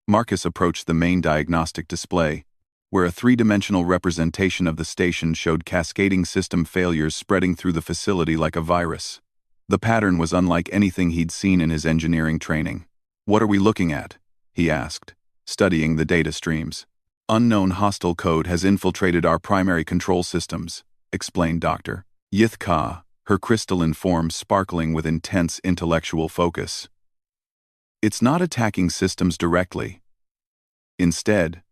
Marcus approached the main diagnostic display, where a three-dimensional representation of the station showed cascading system failures spreading through the facility like a virus. The pattern was unlike anything he'd seen in his engineering training. "What are we looking at?" he asked, studying the data streams. "Unknown hostile code has infiltrated our primary control systems," explained Dr. Yithka, her crystalline form sparkling with intense intellectual focus. "It's not attacking systems directly. Instead,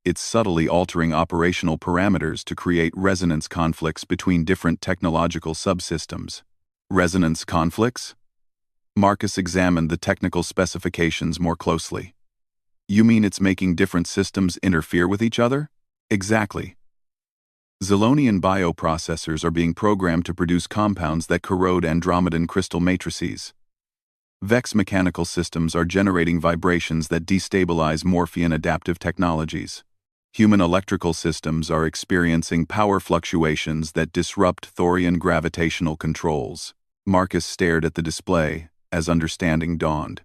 it's subtly altering operational parameters to create resonance conflicts between different technological subsystems." Resonance conflicts? Marcus examined the technical specifications more closely. "You mean it's making different systems interfere with each other?" "Exactly. Zilonian bioprocessors are being programmed to produce compounds that corrode Andromedan crystal matrices. Vex mechanical systems are generating vibrations that destabilize Morphean adaptive technologies. Human electrical systems are experiencing power fluctuations that disrupt Thorian gravitational controls." Marcus stared at the display as understanding dawned.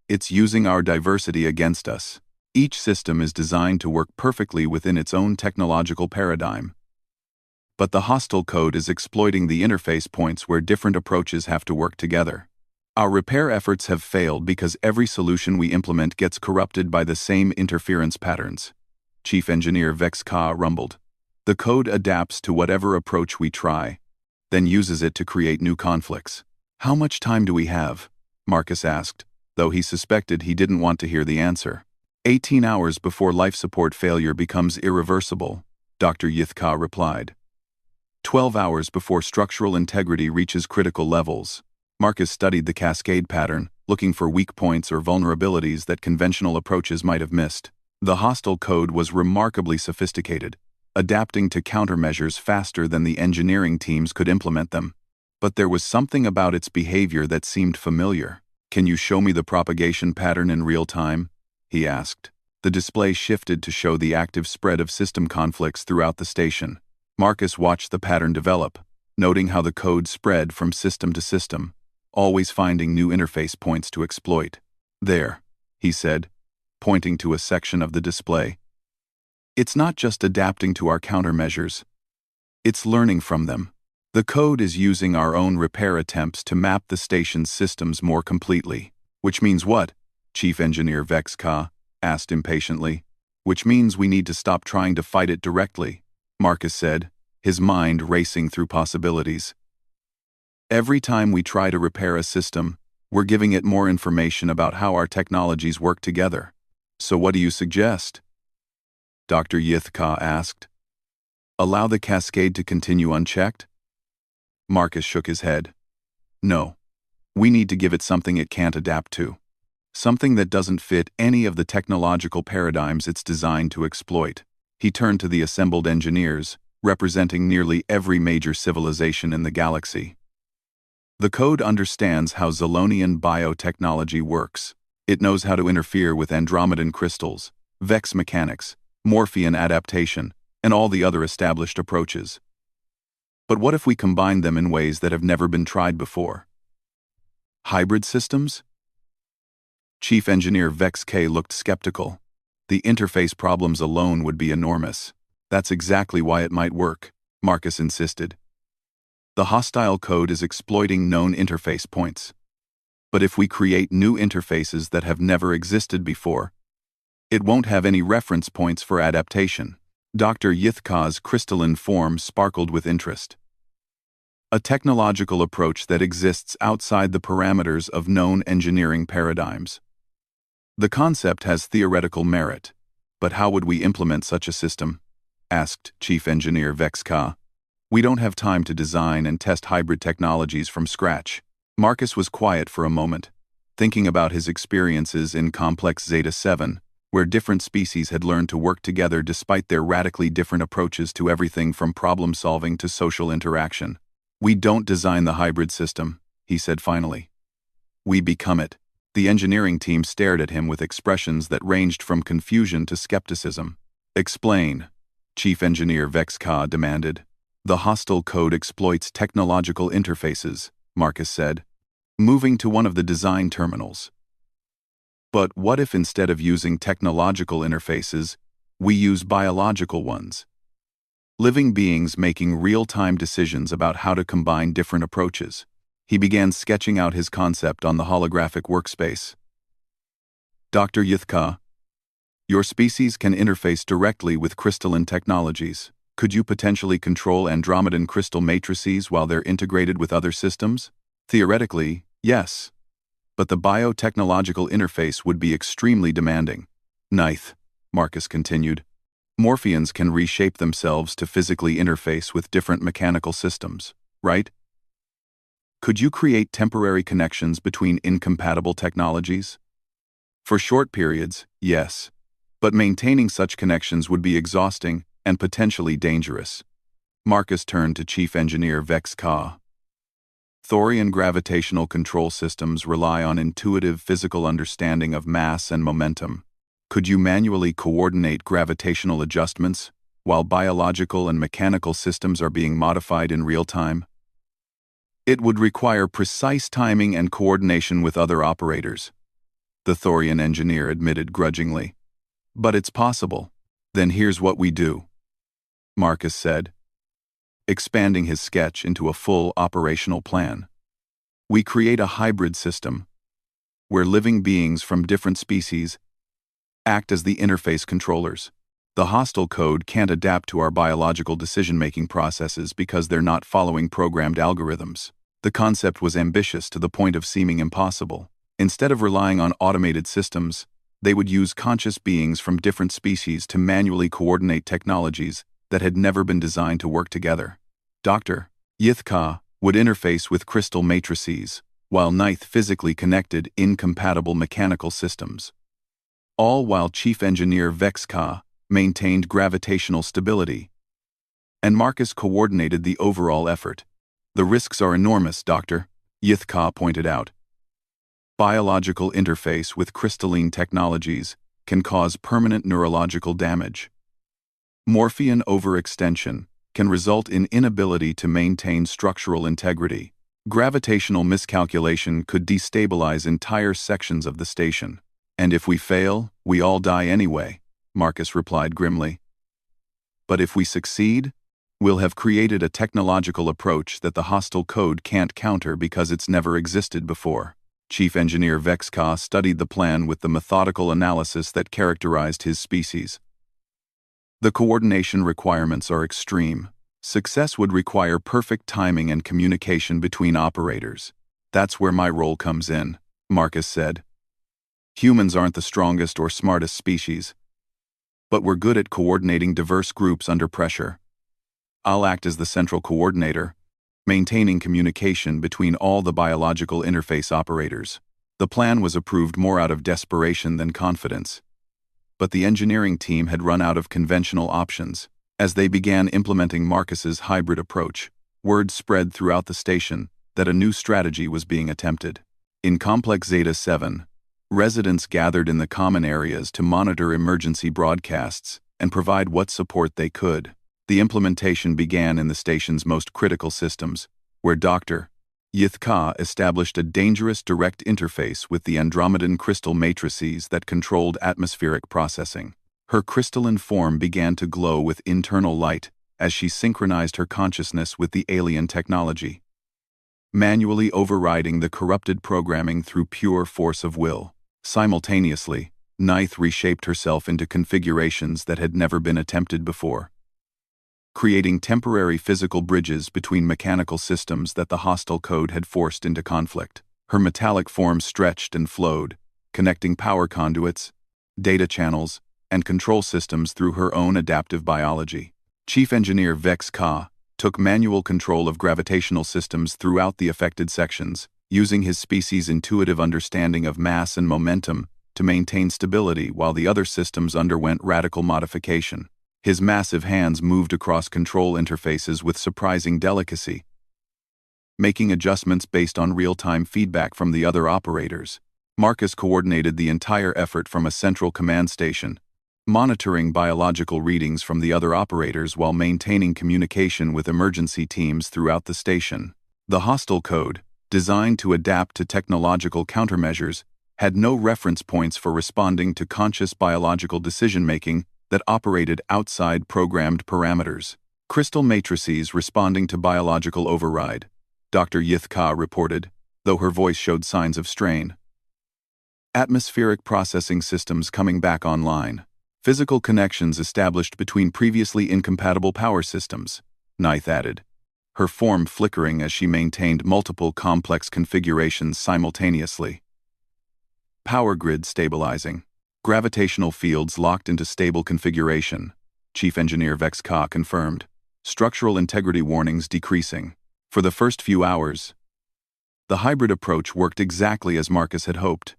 "It's using our diversity against us. Each system is designed to work perfectly within its own technological paradigm. But the hostile code is exploiting the interface points where different approaches have to work together. Our repair efforts have failed because every solution we implement gets corrupted by the same interference patterns," Chief Engineer Vex Ka rumbled. "The code adapts to whatever approach we try, then uses it to create new conflicts." "How much time do we have?" Marcus asked, though he suspected he didn't want to hear the answer. 18 hours before life support failure becomes irreversible," Dr. Yithka replied. 12 hours before structural integrity reaches critical levels." Marcus studied the cascade pattern, looking for weak points or vulnerabilities that conventional approaches might have missed. The hostile code was remarkably sophisticated, adapting to countermeasures faster than the engineering teams could implement them. But there was something about its behavior that seemed familiar. "Can you show me the propagation pattern in real time?" he asked. The display shifted to show the active spread of system conflicts throughout the station. Marcus watched the pattern develop, noting how the code spread from system to system, always finding new interface points to exploit. "There," he said, pointing to a section of the display. "It's not just adapting to our countermeasures. It's learning from them. The code is using our own repair attempts to map the station's systems more completely." "Which means what?" Chief Engineer Vex Ka asked impatiently. "Which means we need to stop trying to fight it directly," Marcus said, his mind racing through possibilities. "Every time we try to repair a system, we're giving it more information about how our technologies work together." "So what do you suggest?" Dr. Yithka asked. "Allow the cascade to continue unchecked?" Marcus shook his head. "No. We need to give it something it can't adapt to. Something that doesn't fit any of the technological paradigms it's designed to exploit." He turned to the assembled engineers, representing nearly every major civilization in the galaxy. "The code understands how Zilonian biotechnology works. It knows how to interfere with Andromedan crystals, Vex mechanics, Morphean adaptation, and all the other established approaches. But what if we combine them in ways that have never been tried before? Hybrid systems?" Chief Engineer Vex K looked skeptical. "The interface problems alone would be enormous." "That's exactly why it might work," Marcus insisted. "The hostile code is exploiting known interface points. But if we create new interfaces that have never existed before, it won't have any reference points for adaptation." Dr. Yithka's crystalline form sparkled with interest. "A technological approach that exists outside the parameters of known engineering paradigms. The concept has theoretical merit, but how would we implement such a system?" asked Chief Engineer Vex Ka. "We don't have time to design and test hybrid technologies from scratch." Marcus was quiet for a moment, thinking about his experiences in Complex Zeta 7, where different species had learned to work together despite their radically different approaches to everything from problem-solving to social interaction. "We don't design the hybrid system," he said finally. "We become it." The engineering team stared at him with expressions that ranged from confusion to skepticism. "Explain," Chief Engineer Vex Ka demanded. "The hostile code exploits technological interfaces," Marcus said. moving to one of the design terminals. But what if instead of using technological interfaces, we use biological ones? Living beings making real-time decisions about how to combine different approaches. He began sketching out his concept on the holographic workspace. Dr. Yithka, your species can interface directly with crystalline technologies. Could you potentially control Andromedan crystal matrices while they're integrated with other systems? Theoretically, yes. But the biotechnological interface would be extremely demanding. Ninth, Marcus continued, Morphians can reshape themselves to physically interface with different mechanical systems, right? Could you create temporary connections between incompatible technologies? For short periods, yes. But maintaining such connections would be exhausting and potentially dangerous. Marcus turned to Chief Engineer Vex Ka. Thorian gravitational control systems rely on intuitive physical understanding of mass and momentum. Could you manually coordinate gravitational adjustments while biological and mechanical systems are being modified in real time? It would require precise timing and coordination with other operators, the Thorian engineer admitted grudgingly. But it's possible. Then here's what we do, Marcus said, expanding his sketch into a full operational plan. We create a hybrid system where living beings from different species act as the interface controllers. The hostile code can't adapt to our biological decision-making processes because they're not following programmed algorithms. The concept was ambitious to the point of seeming impossible. Instead of relying on automated systems, they would use conscious beings from different species to manually coordinate technologies that had never been designed to work together. Dr. Yithka would interface with crystal matrices, while Ninth physically connected incompatible mechanical systems. All while Chief Engineer Vex Ka maintained gravitational stability, and Marcus coordinated the overall effort. The risks are enormous, Dr. Yithka pointed out. Biological interface with crystalline technologies can cause permanent neurological damage. Morphian overextension can result in inability to maintain structural integrity. Gravitational miscalculation could destabilize entire sections of the station. And if we fail, we all die anyway, Marcus replied grimly. But if we succeed, we'll have created a technological approach that the hostile code can't counter because it's never existed before. Chief Engineer Vex Ka studied the plan with the methodical analysis that characterized his species. The coordination requirements are extreme. Success would require perfect timing and communication between operators. That's where my role comes in, Marcus said. Humans aren't the strongest or smartest species, but we're good at coordinating diverse groups under pressure. I'll act as the central coordinator, maintaining communication between all the biological interface operators. The plan was approved more out of desperation than confidence. But the engineering team had run out of conventional options. As they began implementing Marcus's hybrid approach, word spread throughout the station that a new strategy was being attempted. In Complex Zeta 7, residents gathered in the common areas to monitor emergency broadcasts and provide what support they could. The implementation began in the station's most critical systems, where Dr. Yithka established a dangerous direct interface with the Andromedan crystal matrices that controlled atmospheric processing. Her crystalline form began to glow with internal light as she synchronized her consciousness with the alien technology, manually overriding the corrupted programming through pure force of will. Simultaneously, Ninth reshaped herself into configurations that had never been attempted before, creating temporary physical bridges between mechanical systems that the hostile code had forced into conflict. Her metallic form stretched and flowed, connecting power conduits, data channels, and control systems through her own adaptive biology. Chief Engineer Vex Ka took manual control of gravitational systems throughout the affected sections, using his species' intuitive understanding of mass and momentum to maintain stability while the other systems underwent radical modification. His massive hands moved across control interfaces with surprising delicacy, making adjustments based on real-time feedback from the other operators. Marcus coordinated the entire effort from a central command station, monitoring biological readings from the other operators while maintaining communication with emergency teams throughout the station. The hostile code, designed to adapt to technological countermeasures, had no reference points for responding to conscious biological decision-making that operated outside programmed parameters. Crystal matrices responding to biological override, Dr. Yithka reported, though her voice showed signs of strain. Atmospheric processing systems coming back online. Physical connections established between previously incompatible power systems, Nith added, her form flickering as she maintained multiple complex configurations simultaneously. Power grid stabilizing. Gravitational fields locked into stable configuration, Chief Engineer Vex Ka confirmed. Structural integrity warnings decreasing. For the first few hours, the hybrid approach worked exactly as Marcus had hoped.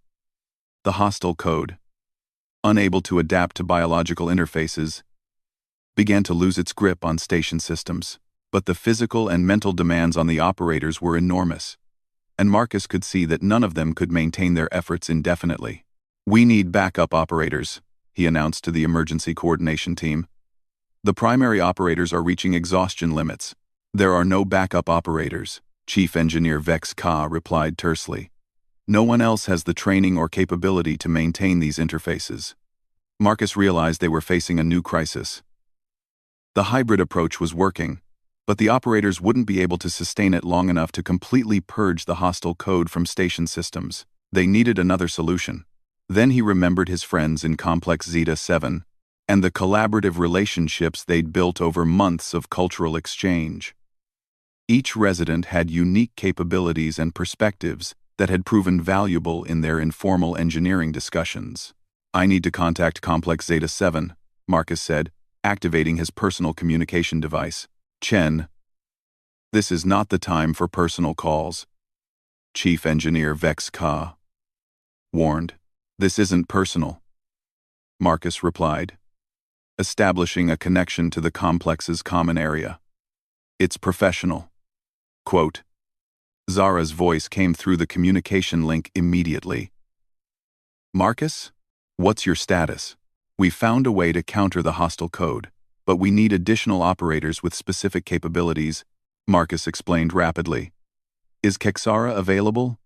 The hostile code, unable to adapt to biological interfaces, began to lose its grip on station systems. But the physical and mental demands on the operators were enormous, and Marcus could see that none of them could maintain their efforts indefinitely. "We need backup operators," he announced to the emergency coordination team. "The primary operators are reaching exhaustion limits." "There are no backup operators," Chief Engineer Vex Ka replied tersely. "No one else has the training or capability to maintain these interfaces." Marcus realized they were facing a new crisis. The hybrid approach was working, but the operators wouldn't be able to sustain it long enough to completely purge the hostile code from station systems. They needed another solution. Then he remembered his friends in Complex Zeta 7 and the collaborative relationships they'd built over months of cultural exchange. Each resident had unique capabilities and perspectives that had proven valuable in their informal engineering discussions. "I need to contact Complex Zeta 7, Marcus said, activating his personal communication device. "Chen, this is not the time for personal calls," Chief Engineer Vex Ka warned. "This isn't personal," Marcus replied, establishing a connection to the complex's common area. "It's professional." Quote, Zara's voice came through the communication link immediately. "Marcus, what's your status? We found a way to counter the hostile code, but we need additional operators with specific capabilities," Marcus explained rapidly. "Is Kexara available?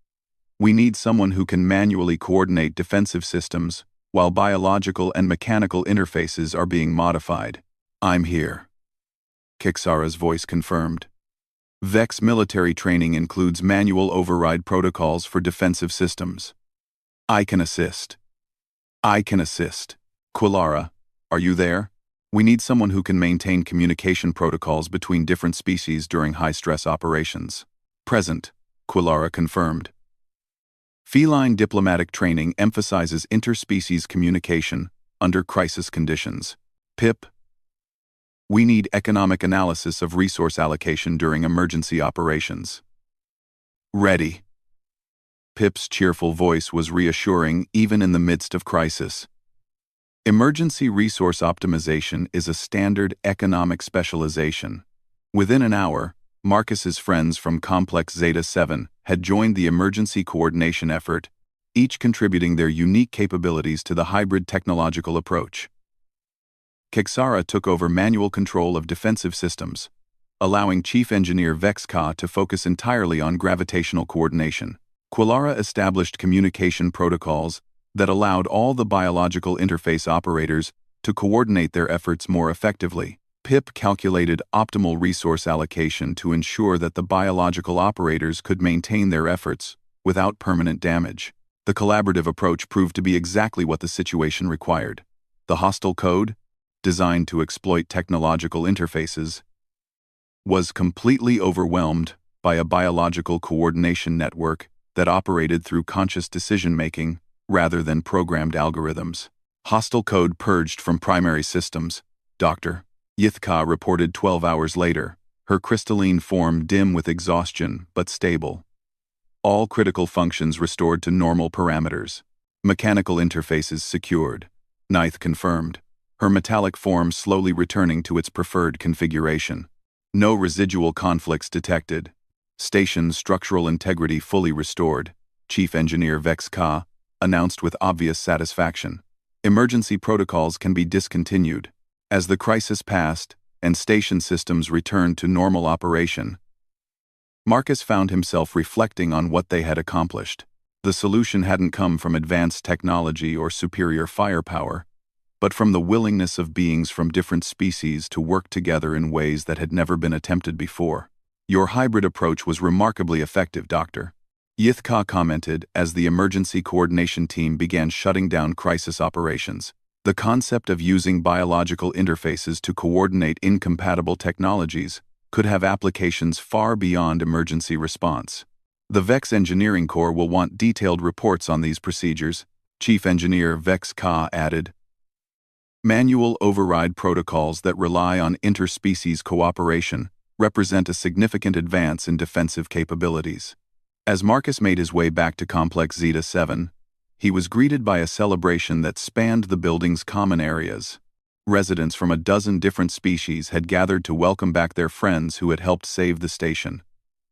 We need someone who can manually coordinate defensive systems while biological and mechanical interfaces are being modified." "I'm here," Kexara's voice confirmed. "Vex military training includes manual override protocols for defensive systems. I can assist." "Quilara, are you there? We need someone who can maintain communication protocols between different species during high-stress operations." "Present," Quilara confirmed. Feline diplomatic training emphasizes interspecies communication under crisis conditions. Pip, we need economic analysis of resource allocation during emergency operations. "Ready." Pip's cheerful voice was reassuring even in the midst of crisis. Emergency resource optimization is a standard economic specialization. Within an hour, Marcus's friends from Complex Zeta 7 had joined the emergency coordination effort, each contributing their unique capabilities to the hybrid technological approach. Kexara took over manual control of defensive systems, allowing Chief Engineer Vex Ka to focus entirely on gravitational coordination. Quilara established communication protocols that allowed all the biological interface operators to coordinate their efforts more effectively. Pip calculated optimal resource allocation to ensure that the biological operators could maintain their efforts without permanent damage. The collaborative approach proved to be exactly what the situation required. The hostile code, designed to exploit technological interfaces, was completely overwhelmed by a biological coordination network that operated through conscious decision-making rather than programmed algorithms. Hostile code purged from primary systems, Dr. Yithka reported 12 hours later, her crystalline form dim with exhaustion but stable. All critical functions restored to normal parameters. Mechanical interfaces secured, Nith confirmed, her metallic form slowly returning to its preferred configuration. No residual conflicts detected. Station structural integrity fully restored, Chief Engineer Vex Ka announced with obvious satisfaction. Emergency protocols can be discontinued. As the crisis passed and station systems returned to normal operation, Marcus found himself reflecting on what they had accomplished. The solution hadn't come from advanced technology or superior firepower, but from the willingness of beings from different species to work together in ways that had never been attempted before. Your hybrid approach was remarkably effective, Doctor. Yithka commented as the emergency coordination team began shutting down crisis operations. The concept of using biological interfaces to coordinate incompatible technologies could have applications far beyond emergency response. The Vex Engineering Corps will want detailed reports on these procedures, Chief Engineer Vex Ka added. Manual override protocols that rely on interspecies cooperation represent a significant advance in defensive capabilities. As Marcus made his way back to Complex Zeta 7, he was greeted by a celebration that spanned the building's common areas. Residents from a dozen different species had gathered to welcome back their friends who had helped save the station.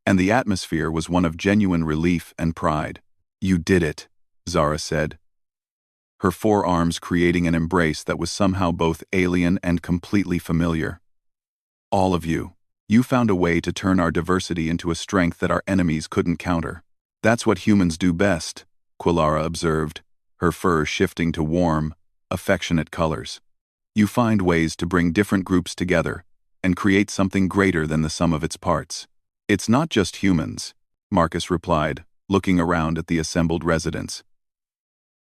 And the atmosphere was one of genuine relief and pride. "You did it," Zara said, her forearms creating an embrace that was somehow both alien and completely familiar. "All of you. You found a way to turn our diversity into a strength that our enemies couldn't counter. That's what humans do best," Quilara observed, her fur shifting to warm, affectionate colors. "You find ways to bring different groups together and create something greater than the sum of its parts." "It's not just humans," Marcus replied, looking around at the assembled residents.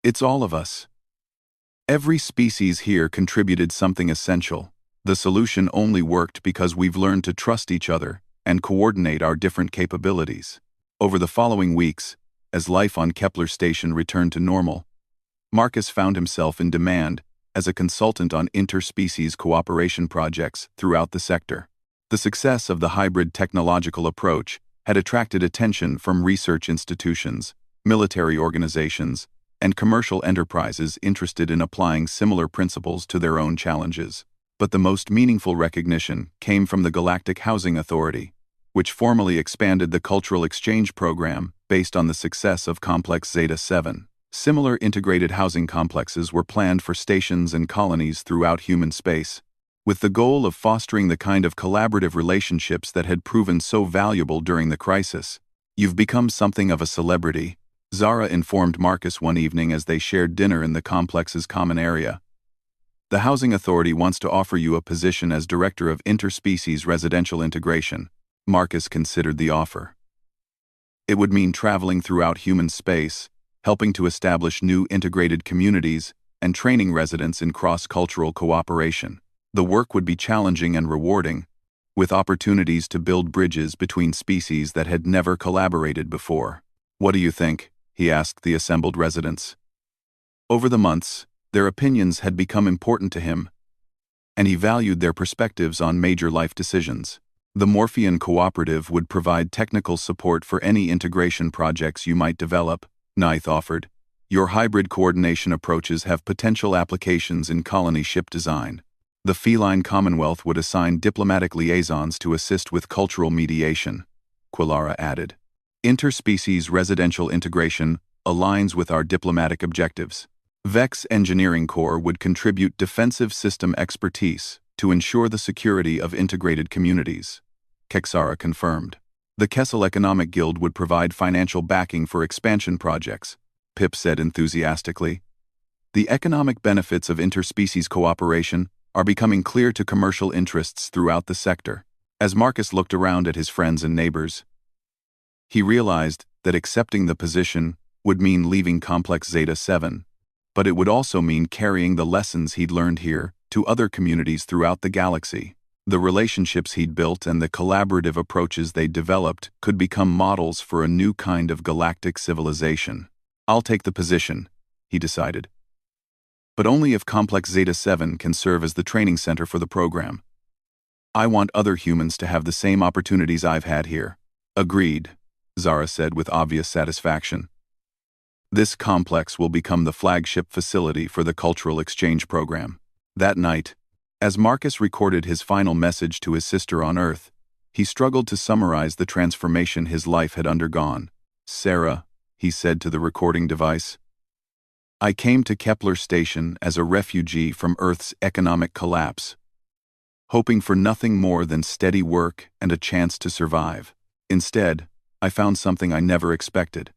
"It's all of us. Every species here contributed something essential. The solution only worked because we've learned to trust each other and coordinate our different capabilities." Over the following weeks, as life on Kepler Station returned to normal, Marcus found himself in demand as a consultant on interspecies cooperation projects throughout the sector. The success of the hybrid technological approach had attracted attention from research institutions, military organizations, and commercial enterprises interested in applying similar principles to their own challenges. But the most meaningful recognition came from the Galactic Housing Authority, which formally expanded the cultural exchange program based on the success of Complex Zeta 7. Similar integrated housing complexes were planned for stations and colonies throughout human space, with the goal of fostering the kind of collaborative relationships that had proven so valuable during the crisis. "You've become something of a celebrity," Zara informed Marcus one evening as they shared dinner in the complex's common area. "The Housing Authority wants to offer you a position as Director of Interspecies Residential Integration." Marcus considered the offer. It would mean traveling throughout human space, helping to establish new integrated communities, and training residents in cross-cultural cooperation. The work would be challenging and rewarding, with opportunities to build bridges between species that had never collaborated before. "What do you think?" he asked the assembled residents. Over the months, their opinions had become important to him, and he valued their perspectives on major life decisions. The Morphean Cooperative would provide technical support for any integration projects you might develop, Neith offered. "Your hybrid coordination approaches have potential applications in colony ship design. The Feline Commonwealth would assign diplomatic liaisons to assist with cultural mediation," Quilara added. "Interspecies residential integration aligns with our diplomatic objectives. Vex Engineering Corps would contribute defensive system expertise to ensure the security of integrated communities," Kexara confirmed. "The Kessel Economic Guild would provide financial backing for expansion projects," Pip said enthusiastically. "The economic benefits of interspecies cooperation are becoming clear to commercial interests throughout the sector." As Marcus looked around at his friends and neighbors, he realized that accepting the position would mean leaving Complex Zeta 7, but it would also mean carrying the lessons he'd learned here to other communities throughout the galaxy. The relationships he'd built and the collaborative approaches they'd developed could become models for a new kind of galactic civilization. "I'll take the position," he decided. "But only if Complex Zeta 7 can serve as the training center for the program. I want other humans to have the same opportunities I've had here." "Agreed," Zara said with obvious satisfaction. "This complex will become the flagship facility for the cultural exchange program." That night, as Marcus recorded his final message to his sister on Earth, he struggled to summarize the transformation his life had undergone. "Sarah," he said to the recording device, "I came to Kepler Station as a refugee from Earth's economic collapse, hoping for nothing more than steady work and a chance to survive. Instead, I found something I never expected.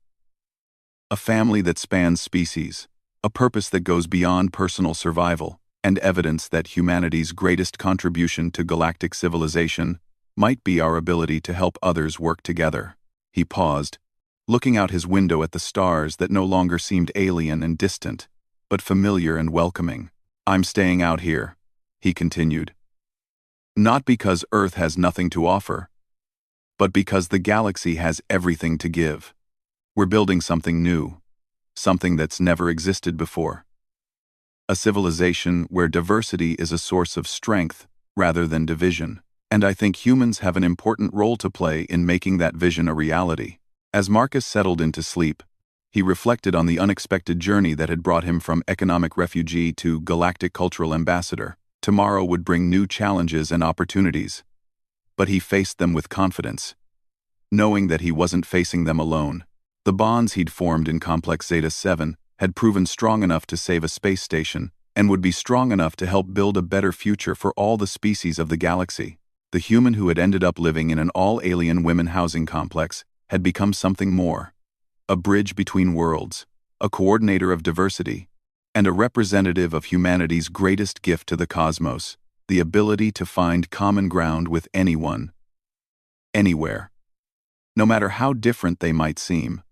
A family that spans species, a purpose that goes beyond personal survival, and evidence that humanity's greatest contribution to galactic civilization might be our ability to help others work together. He paused, looking out his window at the stars that no longer seemed alien and distant, but familiar and welcoming. "I'm staying out here," he continued. "Not because Earth has nothing to offer, but because the galaxy has everything to give. We're building something new, something that's never existed before. A civilization where diversity is a source of strength rather than division. And I think humans have an important role to play in making that vision a reality." As Marcus settled into sleep, he reflected on the unexpected journey that had brought him from economic refugee to galactic cultural ambassador. Tomorrow would bring new challenges and opportunities, but he faced them with confidence, knowing that he wasn't facing them alone. The bonds he'd formed in Complex Zeta 7 had proven strong enough to save a space station, and would be strong enough to help build a better future for all the species of the galaxy. The human who had ended up living in an all-alien women housing complex had become something more. A bridge between worlds, a coordinator of diversity, and a representative of humanity's greatest gift to the cosmos, the ability to find common ground with anyone, anywhere. No matter how different they might seem.